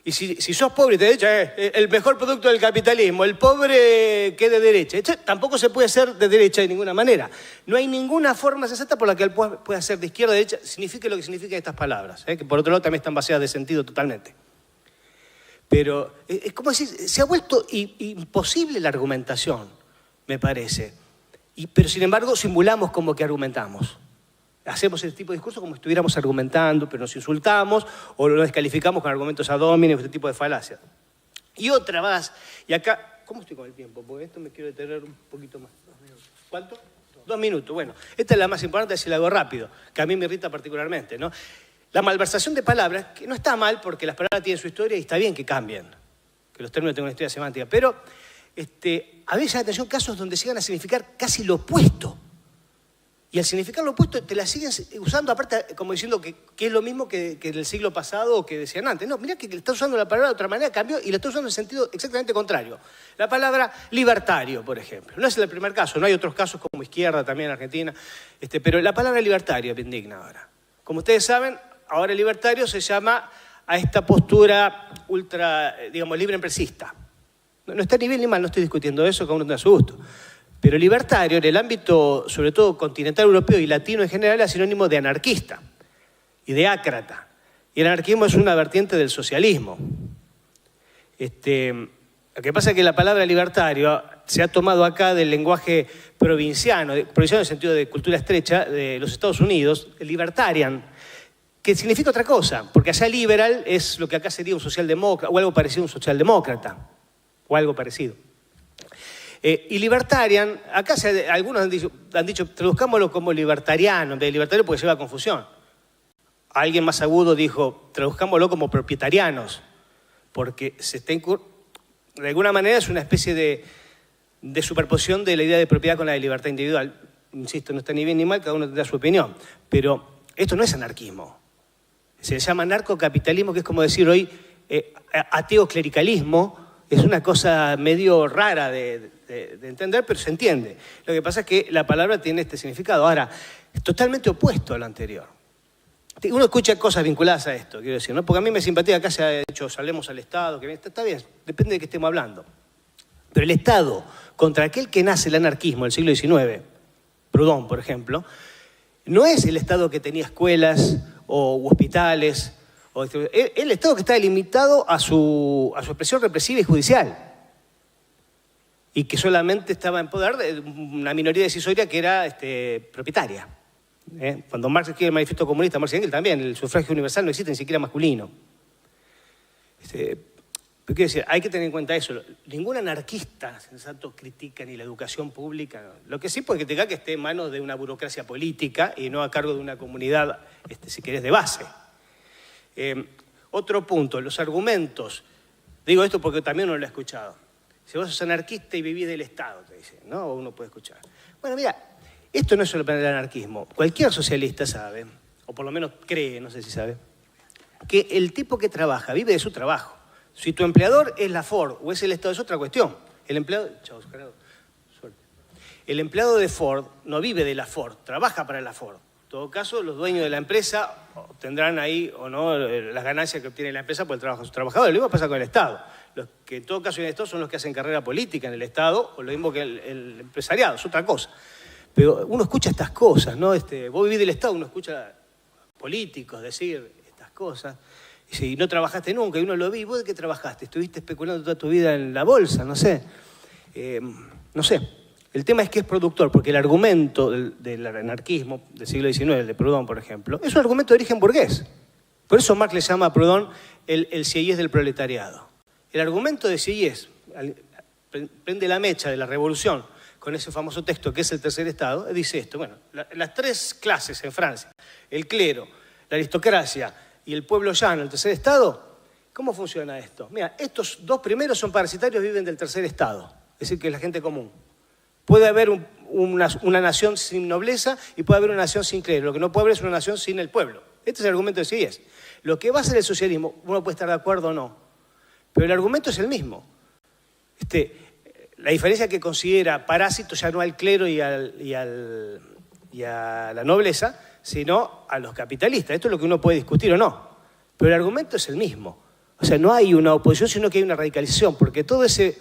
Y si sos pobre y de derecha, es el mejor producto del capitalismo. El pobre que es de derecha. Esto tampoco se puede ser de derecha de ninguna manera. No hay ninguna forma sensata por la que él pueda ser de izquierda o de derecha, signifique lo que significan estas palabras, que por otro lado también están vaciadas de sentido totalmente. Pero es como decir, se ha vuelto imposible la argumentación, me parece. Pero sin embargo simulamos como que argumentamos. Hacemos ese tipo de discurso como si estuviéramos argumentando, pero nos insultamos o lo descalificamos con argumentos ad hominem, este tipo de falacias. Y otra más, y acá, ¿cómo estoy con el tiempo? Porque esto me quiero detener un poquito más. 2 minutos. ¿Cuánto? 2 minutos. Bueno, esta es la más importante, si la hago rápido, que a mí me irrita particularmente, ¿no? La malversación de palabras, que no está mal porque las palabras tienen su historia y está bien que cambien, que los términos tengan una historia semántica, pero a veces llama atención casos donde llegan a significar casi lo opuesto. Y al significar lo opuesto te la siguen usando, aparte como diciendo que es lo mismo que en el siglo pasado o que decían antes. No, mirá que le está usando la palabra de otra manera, cambió y la está usando en sentido exactamente contrario. La palabra libertario, por ejemplo. No es el primer caso, no hay otros casos como izquierda también en Argentina, pero la palabra libertario me indigna ahora. Como ustedes saben, ahora el libertario se llama a esta postura ultra, digamos, libre empresista. No está ni bien ni mal, no estoy discutiendo eso, cada uno tiene su gusto. Pero libertario, en el ámbito, sobre todo continental europeo y latino en general, es sinónimo de anarquista y de ácrata. Y el anarquismo es una vertiente del socialismo. Lo que pasa es que la palabra libertario se ha tomado acá del lenguaje provinciano en el sentido de cultura estrecha de los Estados Unidos, el libertarian, que significa otra cosa, porque allá liberal es lo que acá sería un socialdemócrata, o algo parecido a un socialdemócrata, o algo parecido. Y libertarian, acá algunos han dicho, traduzcámoslo como libertariano, en vez de libertario porque lleva a confusión. Alguien más agudo dijo, traduzcámoslo como propietarianos, porque de alguna manera es una especie de superposición de la idea de propiedad con la de libertad individual. Insisto, no está ni bien ni mal, cada uno tendrá su opinión, pero esto no es anarquismo. Se llama anarcocapitalismo, que es como decir hoy ateo-clericalismo. Es una cosa medio rara de entender, pero se entiende. Lo que pasa es que la palabra tiene este significado. Ahora, es totalmente opuesto a lo anterior. Uno escucha cosas vinculadas a esto, quiero decir, ¿no? Porque a mí me simpatía, acá se ha hecho, salemos al Estado, que está bien, depende de qué estemos hablando. Pero el Estado, contra aquel que nace el anarquismo del siglo XIX, Proudhon, por ejemplo, no es el Estado que tenía escuelas u hospitales, el Estado que está limitado a su expresión represiva y judicial. Y que solamente estaba en poder de una minoría decisoria que era propietaria. Cuando Marx escribe el Manifiesto Comunista, Marx y Engels también, el sufragio universal no existe ni siquiera masculino. Pero quiero decir, hay que tener en cuenta eso. Ningún anarquista sensato critica ni la educación pública. Lo que sí puede criticar que esté en manos de una burocracia política y no a cargo de una comunidad, si querés, de base. Otro punto, los argumentos. Digo esto porque también uno lo ha escuchado. Si vos sos anarquista y vivís del Estado, te dicen, ¿no? O uno puede escuchar. Bueno, mira, esto no es solo para el anarquismo. Cualquier socialista sabe, o por lo menos cree, no sé si sabe, que el tipo que trabaja vive de su trabajo. Si tu empleador es la Ford o es el Estado, es otra cuestión. El empleado... Chao, suerte. El empleado de Ford no vive de la Ford, trabaja para la Ford. En todo caso, los dueños de la empresa obtendrán ahí o no las ganancias que obtiene la empresa por el trabajo de sus trabajadores. Lo mismo pasa con el Estado. Los que en todo caso en el Estado son los que hacen carrera política en el Estado, o lo mismo que el empresariado, es otra cosa. Pero uno escucha estas cosas, ¿no? Vos vivís del Estado, uno escucha políticos decir estas cosas. Y si no trabajaste nunca, y uno lo vi, ¿vos de qué trabajaste? ¿Estuviste especulando toda tu vida en la bolsa? No sé. No sé. El tema es que es productor, porque el argumento del anarquismo del siglo XIX, el de Proudhon, por ejemplo, es un argumento de origen burgués. Por eso Marx le llama a Proudhon el Sieyès del proletariado. El argumento de Sieyès prende la mecha de la revolución con ese famoso texto que es el tercer Estado, dice esto. Bueno, las tres clases en Francia, el clero, la aristocracia y el pueblo llano, el tercer Estado, ¿cómo funciona esto? Mira, estos dos primeros son parasitarios, viven del tercer Estado, es decir, que es la gente común. Puede haber una nación sin nobleza y puede haber una nación sin clero. Lo que no puede haber es una nación sin el pueblo. Este es el argumento de Sieyès. Lo que va a ser el socialismo, uno puede estar de acuerdo o no, pero el argumento es el mismo. La diferencia que considera parásito ya no al clero y a la nobleza, sino a los capitalistas. Esto es lo que uno puede discutir o no. Pero el argumento es el mismo. O sea, no hay una oposición, sino que hay una radicalización, porque todo ese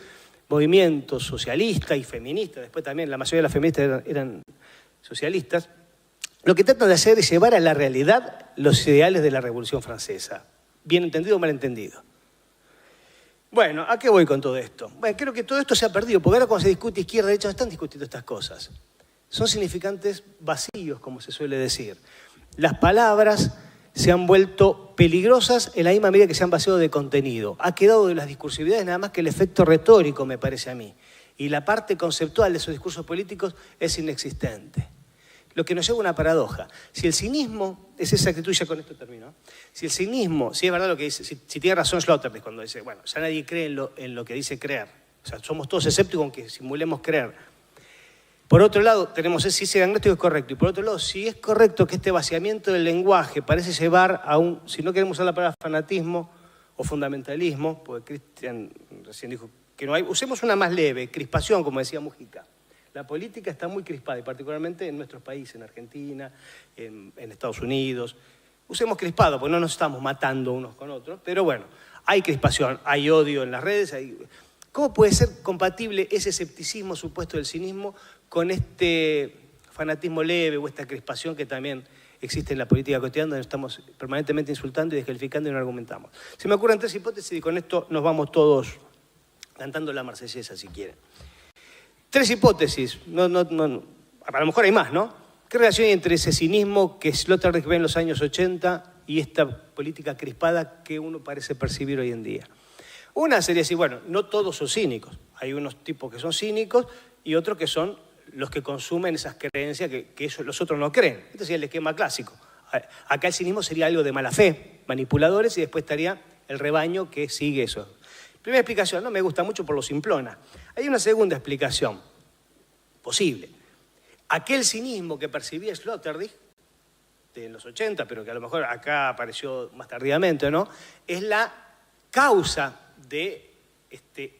movimiento socialista y feminista, después también la mayoría de las feministas eran socialistas, lo que tratan de hacer es llevar a la realidad los ideales de la Revolución Francesa. Bien entendido o mal entendido. Bueno, ¿a qué voy con todo esto? Bueno, creo que todo esto se ha perdido, porque ahora cuando se discute izquierda-derecha no están discutiendo estas cosas. Son significantes vacíos, como se suele decir. Las palabras se han vuelto peligrosas en la misma medida que se han vaciado de contenido. Ha quedado de las discursividades nada más que el efecto retórico, me parece a mí. Y la parte conceptual de esos discursos políticos es inexistente. Lo que nos lleva a una paradoja. Si el cinismo, es esa actitud, ya con esto termino, si el cinismo, si es verdad lo que dice, si tiene razón Sloterdijk cuando dice, bueno, ya nadie cree en lo que dice creer, o sea, somos todos escépticos aunque simulemos creer. Por otro lado, tenemos si ese diagnóstico es correcto, y por otro lado, si es correcto que este vaciamiento del lenguaje parece llevar a si no queremos usar la palabra fanatismo o fundamentalismo, porque Cristian recién dijo que no hay, usemos una más leve, crispación, como decía Mujica. La política está muy crispada, y particularmente en nuestros países, en Argentina, en Estados Unidos. Usemos crispado, porque no nos estamos matando unos con otros, pero bueno, hay crispación, hay odio en las redes. ¿Cómo puede ser compatible ese escepticismo supuesto del cinismo con este fanatismo leve o esta crispación que también existe en la política cotidiana, donde estamos permanentemente insultando y descalificando y no argumentamos? Se me ocurren tres hipótesis y con esto nos vamos todos cantando la marsellesa, si quieren. Tres hipótesis, a lo mejor hay más, ¿no? ¿Qué relación hay entre ese cinismo que Sloterdijk ve en los años 80 y esta política crispada que uno parece percibir hoy en día? Una sería decir, bueno, no todos son cínicos. Hay unos tipos que son cínicos y otros que son los que consumen esas creencias que los otros no creen. Este sería el esquema clásico. Acá el cinismo sería algo de mala fe, manipuladores, y después estaría el rebaño que sigue eso. Primera explicación, no me gusta mucho por lo simplona. Hay una segunda explicación posible. Aquel cinismo que percibía Sloterdijk en los 80, pero que a lo mejor acá apareció más tardíamente, ¿no? Es la causa de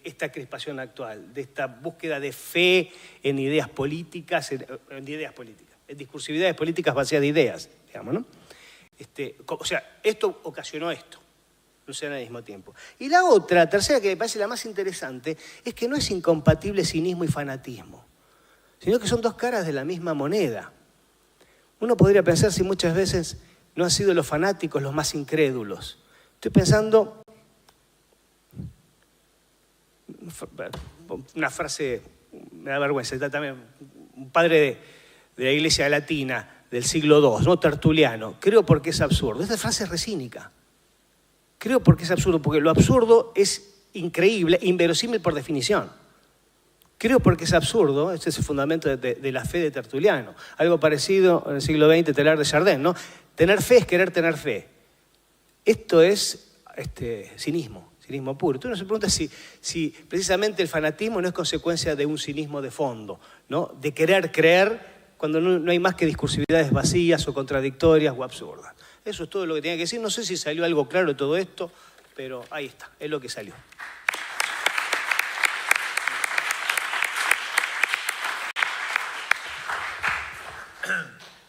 esta crispación actual, de esta búsqueda de fe en ideas políticas, en discursividades políticas vacías de ideas, digamos, ¿no? O sea, esto ocasionó esto. No sean al mismo tiempo. Y la otra, tercera, que me parece la más interesante, es que no es incompatible cinismo y fanatismo, sino que son dos caras de la misma moneda. Uno podría pensar si muchas veces no han sido los fanáticos los más incrédulos. Estoy pensando, una frase, me da vergüenza, está también un padre de la Iglesia Latina del siglo II, ¿no? Tertuliano, creo porque es absurdo. Esta frase es re cínica. Creo porque es absurdo, porque lo absurdo es increíble, inverosímil por definición. Creo porque es absurdo, este es el fundamento de la fe de Tertuliano. Algo parecido en el siglo XX, Teilhard de Chardin, ¿no? Tener fe es querer tener fe. Esto es cinismo puro. Tú uno se pregunta si precisamente el fanatismo no es consecuencia de un cinismo de fondo, ¿no? De querer creer cuando no hay más que discursividades vacías o contradictorias o absurdas. Eso es todo lo que tenía que decir. No sé si salió algo claro de todo esto, pero ahí está, es lo que salió.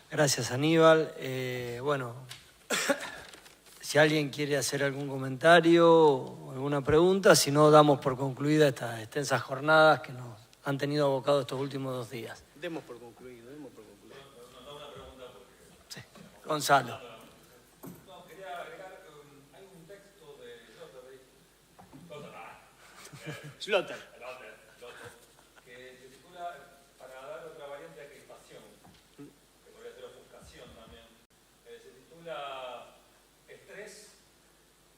Gracias, Aníbal. Bueno, si alguien quiere hacer algún comentario o alguna pregunta, si no, damos por concluida estas extensas jornadas que nos han tenido abocados estos últimos 2 días. Demos por concluido. Sí. Gonzalo. Slaughter. Que se titula para dar otra variante de crispación, que podría ser ofuscación también. Se titula Estrés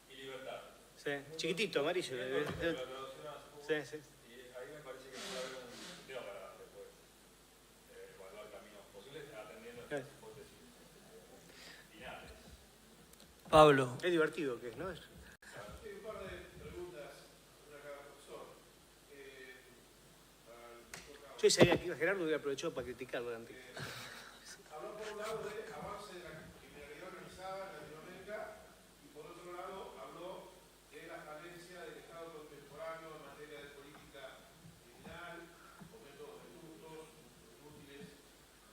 y Libertad. Sí, chiquitito, amarillo. Sí. Y ahí me parece que puede haber un tema para después evaluar caminos posibles atendiendo a estas hipótesis finales. Pablo. Es divertido que es, ¿no? Yo sabía que iba Gerardo, hubiera aprovechado para criticarlo durante. Habló por un lado de avance de la criminalidad organizada en Latinoamérica y por otro lado habló de la falencia del Estado contemporáneo en materia de política criminal, con métodos reductos, inútiles.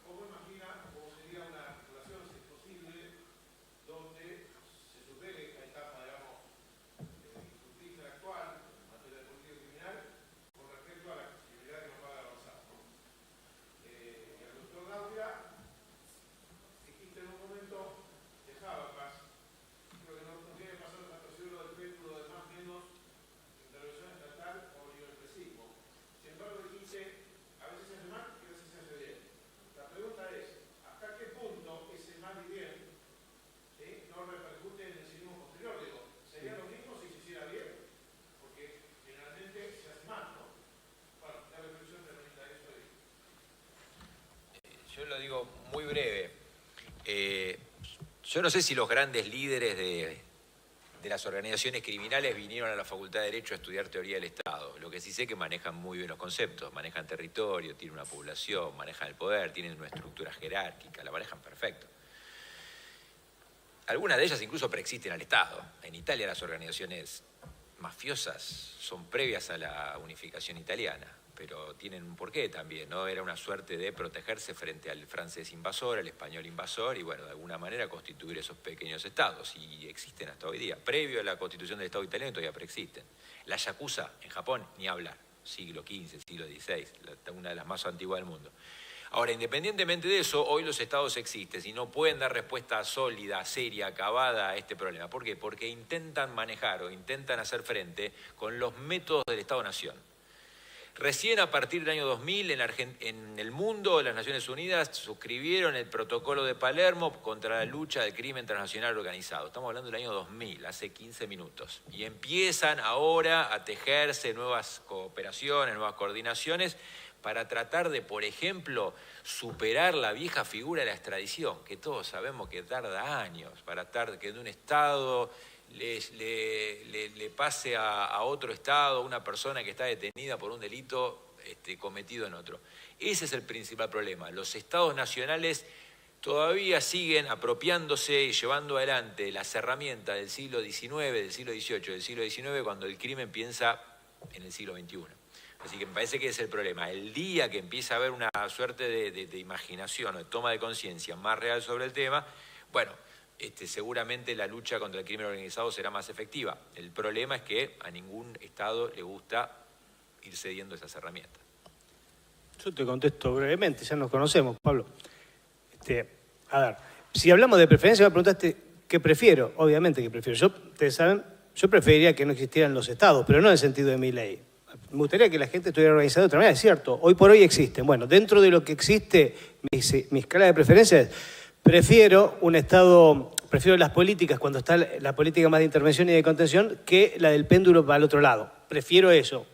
¿Cómo imagina cómo sería una relación, si es posible, donde se supere esta etapa, digamos, fructífera actual en materia de política criminal con respecto a la accesibilidad que nos va a avanzar? Y al doctor Laura, dijiste en un momento, dejaba paz, creo que no tiene que pasar desapercibido del péndulo de más o menos intervención estatal o liberpresismo. Sin embargo, dijiste, a veces se hace mal y a veces se hace bien. La pregunta es, ¿hasta qué punto ese mal y bien no repercute en el cinismo posterior? Digo, ¿sería lo mismo si se hiciera bien? Porque generalmente se hace mal, ¿no? Bueno, la reflexión te remita a eso y... Yo lo digo muy breve. Yo no sé si los grandes líderes de las organizaciones criminales vinieron a la Facultad de Derecho a estudiar teoría del Estado. Lo que sí sé es que manejan muy bien los conceptos, manejan territorio, tienen una población, manejan el poder, tienen una estructura jerárquica, la manejan perfecto. Algunas de ellas incluso preexisten al Estado. En Italia las organizaciones mafiosas son previas a la unificación italiana, pero tienen un porqué también, ¿no? Era una suerte de protegerse frente al francés invasor, al español invasor, y bueno, de alguna manera constituir esos pequeños estados, y existen hasta hoy día. Previo a la constitución del Estado italiano todavía preexisten. La Yakuza en Japón, ni hablar, siglo XV, siglo XVI, una de las más antiguas del mundo. Ahora, independientemente de eso, hoy los estados existen y no pueden dar respuesta sólida, seria, acabada a este problema. ¿Por qué? Porque intentan manejar o intentan hacer frente con los métodos del Estado-Nación. Recién a partir del año 2000 en el mundo, las Naciones Unidas suscribieron el protocolo de Palermo contra la lucha del crimen transnacional organizado. Estamos hablando del año 2000, hace 15 minutos. Y empiezan ahora a tejerse nuevas cooperaciones, nuevas coordinaciones para tratar de, por ejemplo, superar la vieja figura de la extradición, que todos sabemos que tarda años para que de un Estado le pase a otro Estado una persona que está detenida por un delito cometido en otro. Ese es el principal problema. Los Estados nacionales todavía siguen apropiándose y llevando adelante las herramientas del siglo XIX, del siglo XVIII, del siglo XIX, cuando el crimen piensa en el siglo XXI. Así que me parece que ese es el problema. El día que empieza a haber una suerte de imaginación o de toma de conciencia más real sobre el tema, bueno, seguramente la lucha contra el crimen organizado será más efectiva. El problema es que a ningún Estado le gusta ir cediendo esas herramientas. Yo te contesto brevemente, ya nos conocemos, Pablo. A ver, si hablamos de preferencia, me preguntaste qué prefiero. Obviamente que prefiero. Ustedes saben, yo preferiría que no existieran los Estados, pero no en el sentido de mi ley. Me gustaría que la gente estuviera organizada de otra manera, es cierto. Hoy por hoy existen. Bueno, dentro de lo que existe, mi escala de preferencia es, prefiero un Estado, prefiero las políticas, cuando está la política más de intervención y de contención, que la del péndulo para el otro lado. Prefiero eso.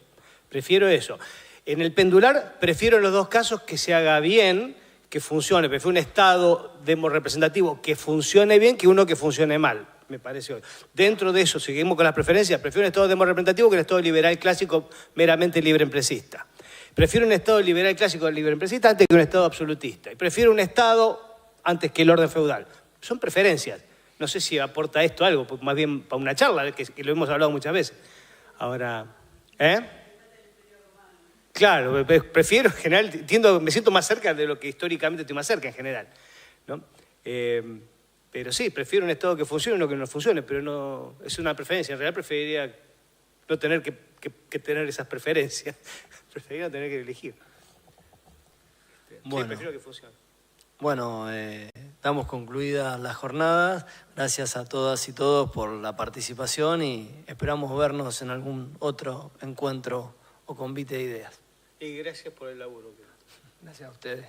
En el pendular, prefiero en los dos casos que se haga bien, que funcione. Prefiero un Estado representativo que funcione bien que uno que funcione mal, me parece hoy. Dentro de eso, seguimos con las preferencias, prefiero un Estado representativo que un Estado liberal clásico meramente libre-empresista. Prefiero un Estado liberal clásico libre-empresista antes que un Estado absolutista. Y prefiero un Estado antes que el orden feudal. Son preferencias. No sé si aporta esto algo, más bien para una charla, que lo hemos hablado muchas veces. Ahora, Claro, prefiero en general, me siento más cerca de lo que históricamente estoy más cerca en general, ¿no? Pero sí, prefiero un Estado que funcione y uno que no funcione, pero no, es una preferencia. En realidad preferiría no tener que tener esas preferencias. Preferiría tener que elegir. Bueno. Sí, prefiero que funcione. Bueno, damos concluidas las jornadas. Gracias a todas y todos por la participación y esperamos vernos en algún otro encuentro o convite de ideas. Y gracias por el laburo. Gracias a ustedes.